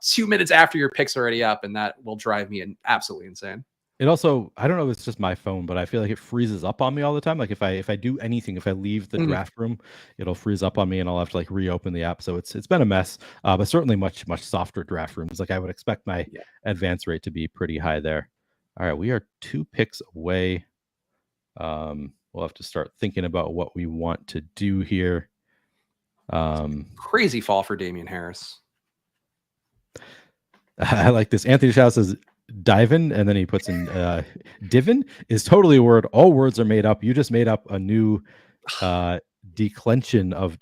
2 minutes after your pick's already up, and that will drive me absolutely insane. It also, I don't know if it's just my phone, but I feel like it freezes up on me all the time. Like if I do anything, if I leave the draft room, it'll freeze up on me and I'll have to like reopen the app. So it's been a mess, but certainly much softer draft rooms. Like I would expect my advance rate to be pretty high there. All right, we are 2 picks away. We'll have to start thinking about what we want to do here. Crazy fall for Damian Harris. I like this. Anthony Shaw says divin, and then he puts in divin is totally a word. All words are made up. You just made up a new declension of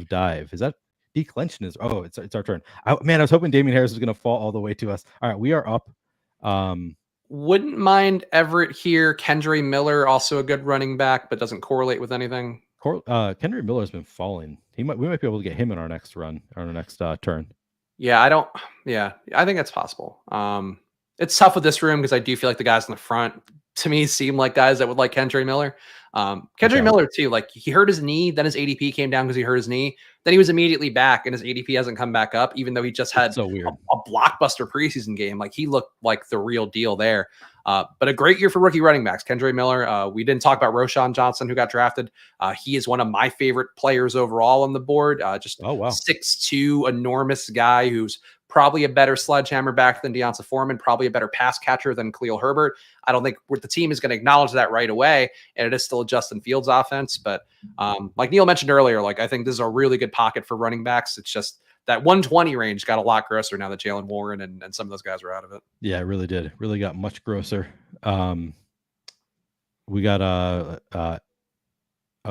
dive. Is that declension is? Oh, it's our turn. I was hoping Damian Harris was going to fall all the way to us. All right, we are up. Wouldn't mind Everett here. Kendra Miller, also a good running back, but doesn't correlate with anything. Kendra Miller has been falling. We might be able to get him in our next run, or our next turn. Yeah, I think that's possible. It's tough with this room because I do feel like the guys in the front, to me, seem like guys that would like Kendra Miller. Kendra Miller too, like he hurt his knee, then his ADP came down because he hurt his knee. Then he was immediately back, and his ADP hasn't come back up, even though he just had a blockbuster preseason game. Like he looked like the real deal there. But a great year for rookie running backs. Kendra Miller. We didn't talk about Roshan Johnson, who got drafted. He is one of my favorite players overall on the board. 6'2", enormous guy who's probably a better sledgehammer back than Deonta Foreman, probably a better pass catcher than Khalil Herbert. I don't think the team is going to acknowledge that right away, and it is still a Justin Fields offense. But like Neil mentioned earlier, like I think this is a really good pocket for running backs. It's just that 120 range got a lot grosser now that Jalen Warren and some of those guys were out of it. Yeah, it really did. It really got much grosser. We got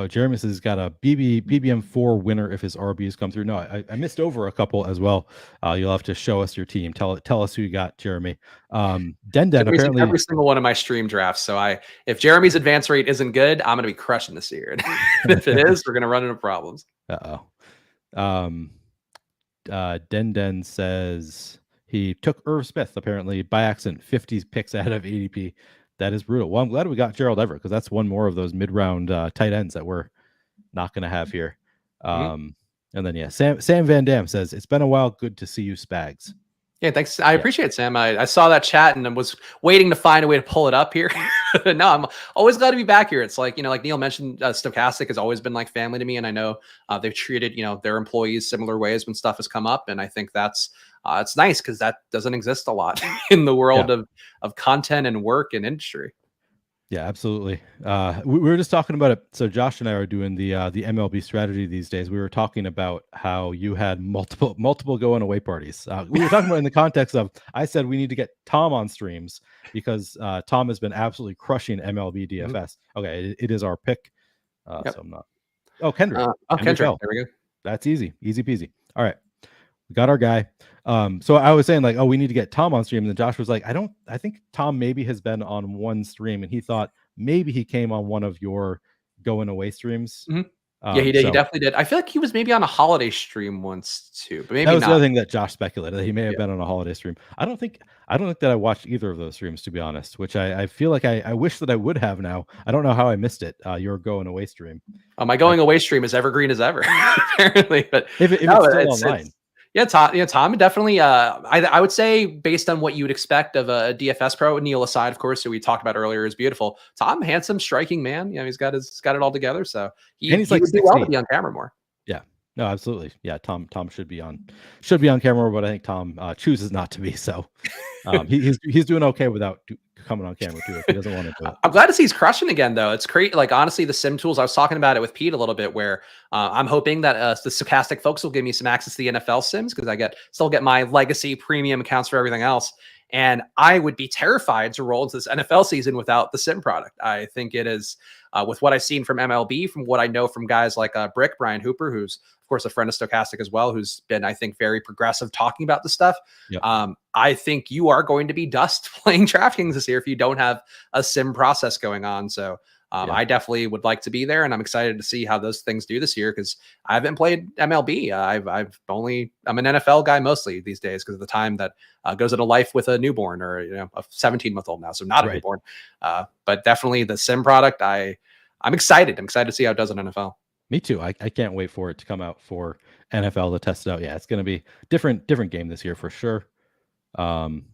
Jeremy says he's got a BBM4 winner if his RBs come through. No, I missed over a couple as well. You'll have to show us your team. Tell us who you got, Jeremy. Apparently every single one of my stream drafts. So if Jeremy's advance rate isn't good, I'm going to be crushing this year. And if it is, we're going to run into problems. Den says he took Irv Smith apparently by accident, 50 picks out of ADP. That is brutal. Well, I'm glad we got Gerald Everett because that's one more of those mid-round tight ends that we're not going to have here. And then Sam Van Dam says it's been a while. Good to see you, Spags. Yeah, thanks. I appreciate it, Sam. I saw that chat and I was waiting to find a way to pull it up here. No, I'm always glad to be back here. It's like, like Neil mentioned, Stochastic has always been like family to me. And I know they've treated, their employees similar ways when stuff has come up. And I think that's, it's nice because that doesn't exist a lot in the world of content and work and industry. Yeah, absolutely. We were just talking about it. So Josh and I are doing the MLB strategy these days. We were talking about how you had multiple going away parties. We were talking about in the context of I said we need to get Tom on streams because Tom has been absolutely crushing MLB DFS. Okay, it is our pick. So I'm not. Oh, Kendrick. Kendrick. There we go. That's easy peasy. All right. We got our guy. So I was saying like, oh, we need to get Tom on stream. And then Josh was like, I think Tom maybe has been on one stream and he thought maybe he came on one of your going away streams. Yeah, he did. He definitely did. I feel like he was maybe on a holiday stream once too, but maybe that was not. the other thing that Josh speculated that he may have been on a holiday stream. I don't think that I watched either of those streams, to be honest, which I feel like I wish that I would have now. I don't know how I missed it. Your going away stream. My going away stream is evergreen as ever, apparently. But if it's still online. Tom definitely. I would say based on what you would expect of a DFS pro, Neil aside, of course, who we talked about earlier, is beautiful. Tom, handsome, striking man. He's got it all together. So he's like would do well to be on camera more. Yeah, no, absolutely. Yeah, Tom should be on camera, but I think Tom chooses not to be. So he's doing okay without coming on camera too if he doesn't want to do it. I'm glad to see he's crushing again, though. It's great. Like honestly, the sim tools. I was talking about it with Pete a little bit, where I'm hoping that the Stochastic folks will give me some access to the NFL sims because I still get my legacy premium accounts for everything else. And I would be terrified to roll into this NFL season without the sim product. I think it is with what I've seen from MLB, from what I know from guys like Brian Hooper, who's of course a friend of Stochastic as well, who's been, I think, very progressive talking about this stuff. Yep. I think you are going to be dust playing DraftKings this year if you don't have a sim process going on. So I definitely would like to be there, and I'm excited to see how those things do this year because I haven't played MLB. I'm an NFL guy mostly these days because of the time that goes into life with a newborn or a 17-month-old now, so not a newborn. But definitely the sim product. I'm excited. I'm excited to see how it does in NFL. Me too. I can't wait for it to come out for NFL to test it out. Yeah, it's going to be different game this year for sure.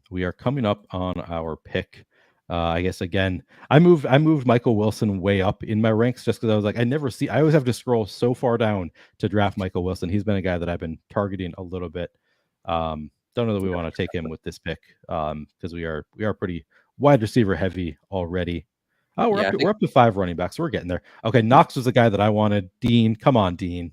We are coming up on our pick. I guess again, I moved Michael Wilson way up in my ranks just because I was like, I always have to scroll so far down to draft Michael Wilson. He's been a guy that I've been targeting a little bit. Don't know that we want to take him with this pick because we are pretty wide receiver heavy already. Oh, we're up to 5 running backs. We're getting there. Okay, Knox was the guy that I wanted. Dean, come on, Dean.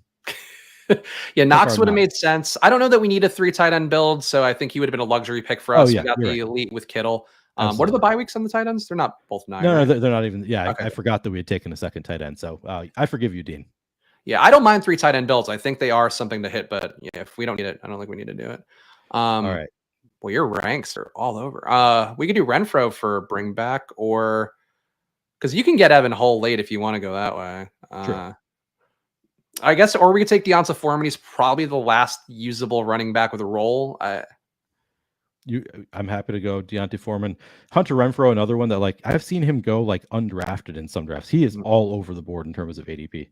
Yeah, Knox would have made sense. I don't know that we need a 3 tight end build, so I think he would have been a luxury pick for us. We got the elite with Kittle. What are the bye weeks on the tight ends? They're not both 9. No, they're not even. Yeah, okay. I forgot that we had taken a second tight end, so I forgive you, Dean. Yeah, I don't mind 3 tight end builds. I think they are something to hit, but yeah, if we don't need it, I don't think we need to do it. All right. Well, your ranks are all over. We could do Renfro for bring back, or because you can get Evan Hull late if you want to go that way. Sure. I guess, or we could take Deonta Foreman. He's probably the last usable running back with a role. I'm happy to go Deonta Foreman. Hunter Renfro, another one that like I've seen him go like undrafted in some drafts. He is all over the board in terms of ADP.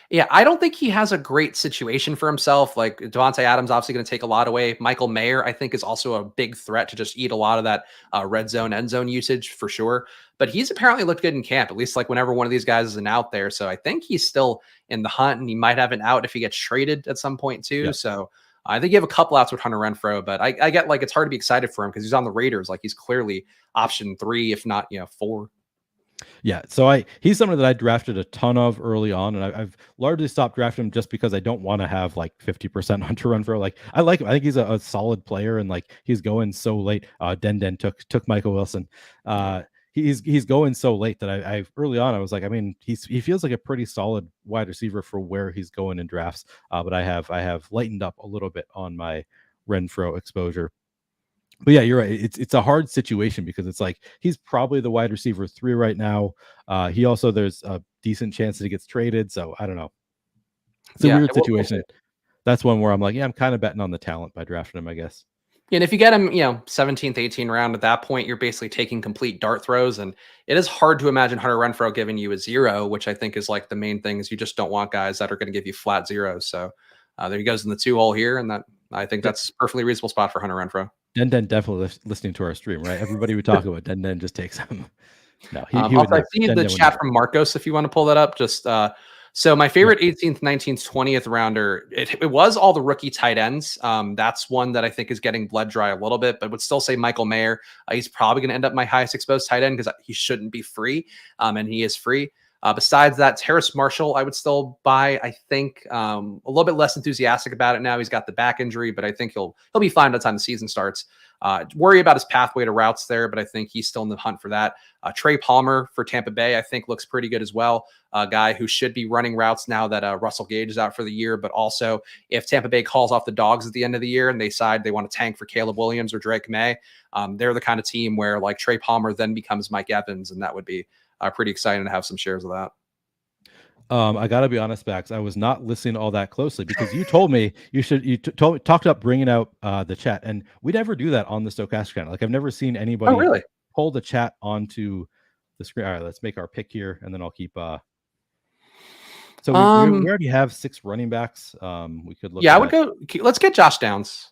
Yeah, I don't think he has a great situation for himself. Like Devontae Adams, obviously going to take a lot away. Michael Mayer, I think, is also a big threat to just eat a lot of that red zone, end zone usage for sure. But he's apparently looked good in camp, at least like whenever one of these guys is an out there. So I think he's still in the hunt, and he might have an out if he gets traded at some point too. Yep. So I think you have a couple outs with Hunter Renfro, but I get like it's hard to be excited for him because he's on the Raiders. Like he's clearly option 3, if not 4. Yeah, so he's someone that I drafted a ton of early on, and I've largely stopped drafting him just because I don't want to have like 50% Hunter Renfro. Like I like him. I think he's a solid player, and like he's going so late. Den took Michael Wilson. He's going so late that I early on I was like, I mean, he feels like a pretty solid wide receiver for where he's going in drafts. But I have lightened up a little bit on my Renfro exposure. But yeah, you're right. It's a hard situation because it's like he's probably the wide receiver 3 right now. He also there's a decent chance that he gets traded. So I don't know. It's a weird situation. that's one where I'm like, yeah, I'm kind of betting on the talent by drafting him, I guess. And if you get him, 17th, 18th round, at that point, you're basically taking complete dart throws. And it is hard to imagine Hunter Renfrow giving you a 0, which I think is like the main thing is you just don't want guys that are going to give you flat zeros. So there he goes in the 2 hole here. And that I think that's a perfectly reasonable spot for Hunter Renfrow. Den definitely listening to our stream, right? Everybody we talk about, Den just takes him. No, he Also, would I never. see the chat from Marcos, if you want to pull that up. Just so my favorite 18th, 19th, 20th rounder, it was all the rookie tight ends. That's one that I think is getting blood dry a little bit, but would still say Michael Mayer. He's probably going to end up my highest exposed tight end because he shouldn't be free, and he is free. Besides that, Terrace Marshall, I would still buy. I think a little bit less enthusiastic about it now. He's got the back injury, but I think he'll be fine by the time the season starts. Worry about his pathway to routes there, but I think he's still in the hunt for that. Trey Palmer for Tampa Bay, I think looks pretty good as well. A guy who should be running routes now that Russell Gage is out for the year, but also if Tampa Bay calls off the dogs at the end of the year and they decide they want to tank for Caleb Williams or Drake May, they're the kind of team where like Trey Palmer then becomes Mike Evans, and that would be pretty exciting to have some shares of that. I gotta be honest, Bax. I was not listening all that closely because you told me talked up bringing out the chat, and we never do that on the Stokastic channel. Like I've never seen anybody really pull the chat onto the screen. All right, let's make our pick here, and then I'll keep. So we already have 6 running backs. We could look. Yeah, I would go. Let's get Josh Downs.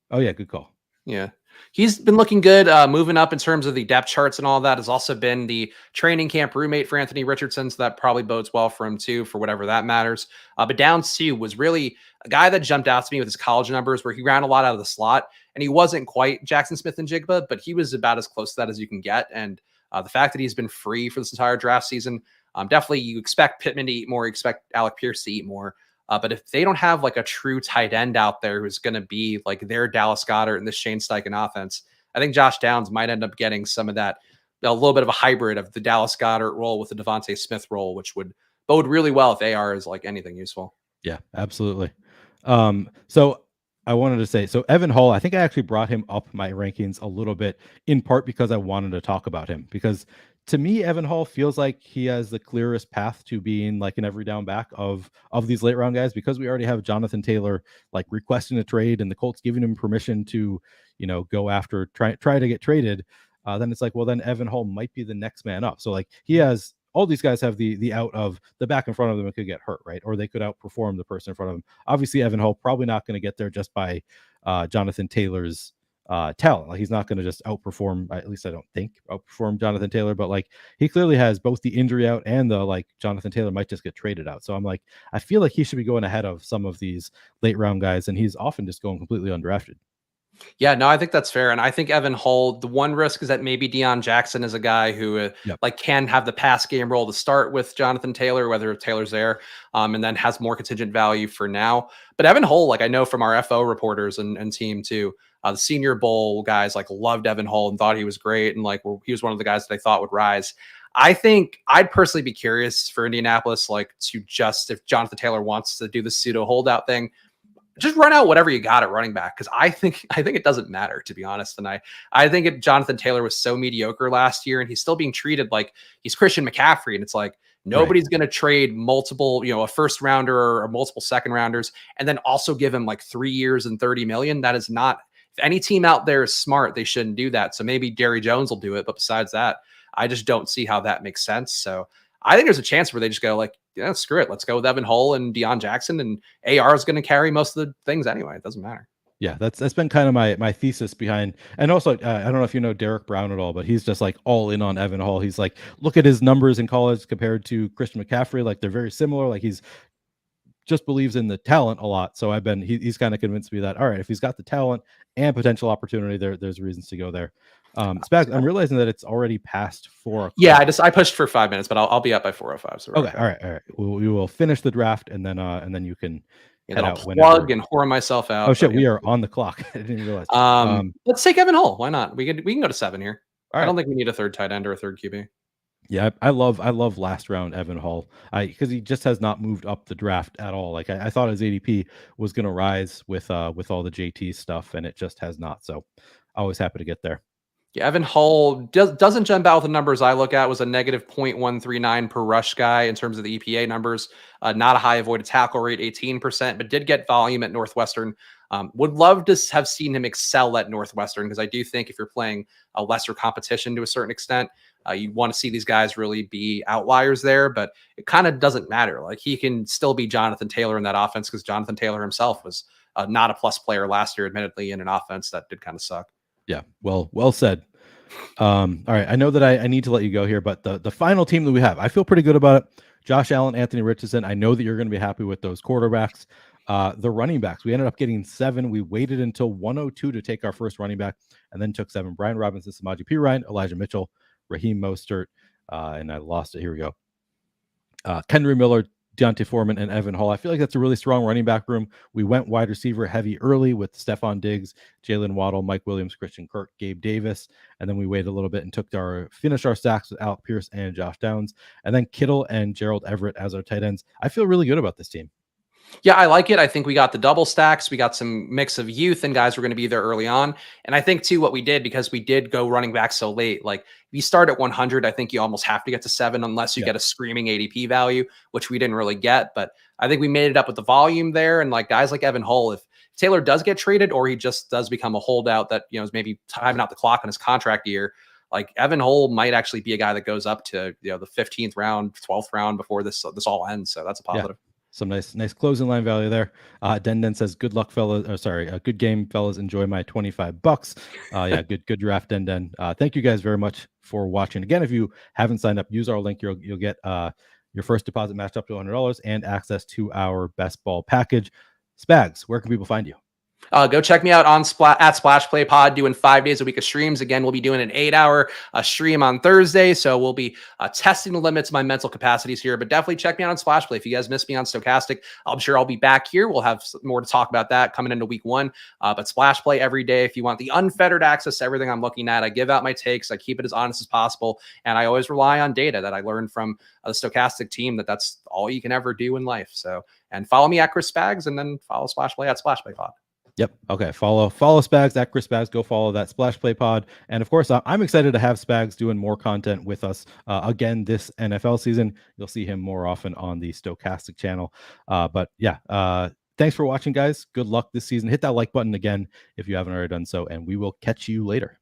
Oh yeah, good call. Yeah. He's been looking good, moving up in terms of the depth charts and all that. Has also been the training camp roommate for Anthony Richardson, so that probably bodes well for him too, for whatever that matters. But Downs too was really a guy that jumped out to me with his college numbers, where he ran a lot out of the slot, and he wasn't quite Jackson Smith and Jigba, but he was about as close to that as you can get. And the fact that he's been free for this entire draft season, definitely you expect Pittman to eat more, you expect Alec Pierce to eat more. But if they don't have like a true tight end out there who's going to be like their Dallas Goedert and this Shane Steichen offense, I think Josh Downs might end up getting some of that, a little bit of a hybrid of the Dallas Goedert role with the Devontae Smith role, which would bode really well if AR is like anything useful. Yeah, absolutely. So I wanted to say, so Evan Hall, I think I actually brought him up my rankings a little bit, in part because I wanted to talk about him, because to me, Evan Hall feels like he has the clearest path to being like an every down back of these late round guys, because we already have Jonathan Taylor like requesting a trade and the Colts giving him permission to, go after, try to get traded. Then it's like, well, then Evan Hall might be the next man up. So like he has, all these guys have the out of the back in front of them and could get hurt, right? Or they could outperform the person in front of them. Obviously, Evan Hall probably not going to get there just by Jonathan Taylor's talent. Like he's not going to just outperform, at least I don't think, outperform Jonathan Taylor, but like he clearly has both the injury out and the like Jonathan Taylor might just get traded out. So I'm like, I feel like he should be going ahead of some of these late round guys, and he's often just going completely undrafted. Yeah, no, I think that's fair. And I think Evan Hull, the one risk is that maybe Deion Jackson is a guy who like can have the pass game role to start with Jonathan Taylor, whether Taylor's there, and then has more contingent value for now. But Evan Hull, like I know from our FO reporters and team too, the Senior Bowl guys like loved Evan Hull and thought he was great. And like he was one of the guys that they thought would rise. I think I'd personally be curious for Indianapolis, like to just, if Jonathan Taylor wants to do the pseudo holdout thing, just run out whatever you got at running back. Cause I think it doesn't matter, to be honest. And I think Jonathan Taylor was so mediocre last year, and he's still being treated like he's Christian McCaffrey. And it's like, nobody's going to trade multiple, a first rounder or multiple second rounders, and then also give him like 3 years and 30 million. That is not, if any team out there is smart, they shouldn't do that. So maybe Jerry Jones will do it. But besides that, I just don't see how that makes sense. So I think there's a chance where they just go like, yeah, screw it. Let's go with Evan Hull and Deion Jackson, and AR is going to carry most of the things anyway. It doesn't matter. Yeah, that's been kind of my thesis behind. And also, I don't know if you know Derek Brown at all, but he's just like all in on Evan Hull. He's like, look at his numbers in college compared to Christian McCaffrey. Like they're very similar. Like he's just believes in the talent a lot. So he's kind of convinced me that, all right, if he's got the talent and potential opportunity, there's reasons to go there. Spags, I'm realizing that it's already past 4 o'clock. Yeah, I pushed for 5 minutes, but I'll be up by 4:05. So okay, all right. We will finish the draft, and then you can head out. Plug and whore myself out. Oh shit, we are on the clock. I didn't realize. Let's take Evan Hull. Why not? We can go to 7 here. Right. I don't think we need a third tight end or a third QB. Yeah, I love last round Evan Hull. Because he just has not moved up the draft at all. Like I thought his ADP was going to rise with all the JT stuff, and it just has not. So always happy to get there. Yeah, Evan Hull doesn't jump out with the numbers I look at. Was a negative 0.139 per rush guy in terms of the EPA numbers. Not a high avoided tackle rate, 18%, but did get volume at Northwestern. Would love to have seen him excel at Northwestern, because I do think if you're playing a lesser competition to a certain extent, you want to see these guys really be outliers there. But it kind of doesn't matter. Like, he can still be Jonathan Taylor in that offense, because Jonathan Taylor himself was not a plus player last year, admittedly, in an offense that did kind of suck. Yeah, well said. All right, I know that I need to let you go here, but the final team that we have, I feel pretty good about it. Josh Allen, Anthony Richardson. I know that you're going to be happy with those quarterbacks. The running backs, we ended up getting 7. We waited until 102 to take our first running back, and then took 7. Brian Robinson, Samaje Perine, Elijah Mitchell, Raheem Mostert, and I lost it. Here we go. Kendry Miller, Deontay Foreman, and Evan Hall. I feel like that's a really strong running back room. We went wide receiver heavy early with Stephon Diggs, Jalen Waddle, Mike Williams, Christian Kirk, Gabe Davis. And then we waited a little bit and finished our stacks with Alec Pierce and Josh Downs. And then Kittle and Gerald Everett as our tight ends. I feel really good about this team. Yeah, I like it. I think we got the double stacks. We got some mix of youth and guys who are going to be there early on. And I think, too, what we did, because we did go running back so late, like, if you start at 100, I think you almost have to get to 7 unless you get a screaming ADP value, which we didn't really get. But I think we made it up with the volume there. And like guys like Evan Hull, if Taylor does get traded, or he just does become a holdout that, is maybe timing out the clock on his contract year, like, Evan Hull might actually be a guy that goes up to, the 15th round, 12th round before this all ends. So that's a positive. Yeah. Some nice closing line value there. Den says, "Good luck, fellas." Good game, fellas. Enjoy my $25. Yeah, good draft, Den. Thank you guys very much for watching. Again, if you haven't signed up, use our link. You'll get your first deposit matched up to $100 and access to our best ball package. Spags, where can people find you? Go check me out on at Splash Play Pod, doing 5 days a week of streams. Again, we'll be doing an 8-hour stream on Thursday. So we'll be testing the limits of my mental capacities here, but definitely check me out on Splash Play. If you guys missed me on Stochastic, I'm sure I'll be back here. We'll have more to talk about that coming into week 1. But Splash Play every day. If you want the unfettered access to everything I'm looking at, I give out my takes. I keep it as honest as possible. And I always rely on data that I learned from the Stochastic team, that's all you can ever do in life. So, and follow me at Chris Spags, and then follow Splash Play at Splash Play Pod. Yep. Okay. Follow Spags at Chris Spags. Go follow that Splash Play Pod. And of course, I'm excited to have Spags doing more content with us again this NFL season. You'll see him more often on the Stochastic channel. But yeah, thanks for watching, guys. Good luck this season. Hit that like button again if you haven't already done so, and we will catch you later.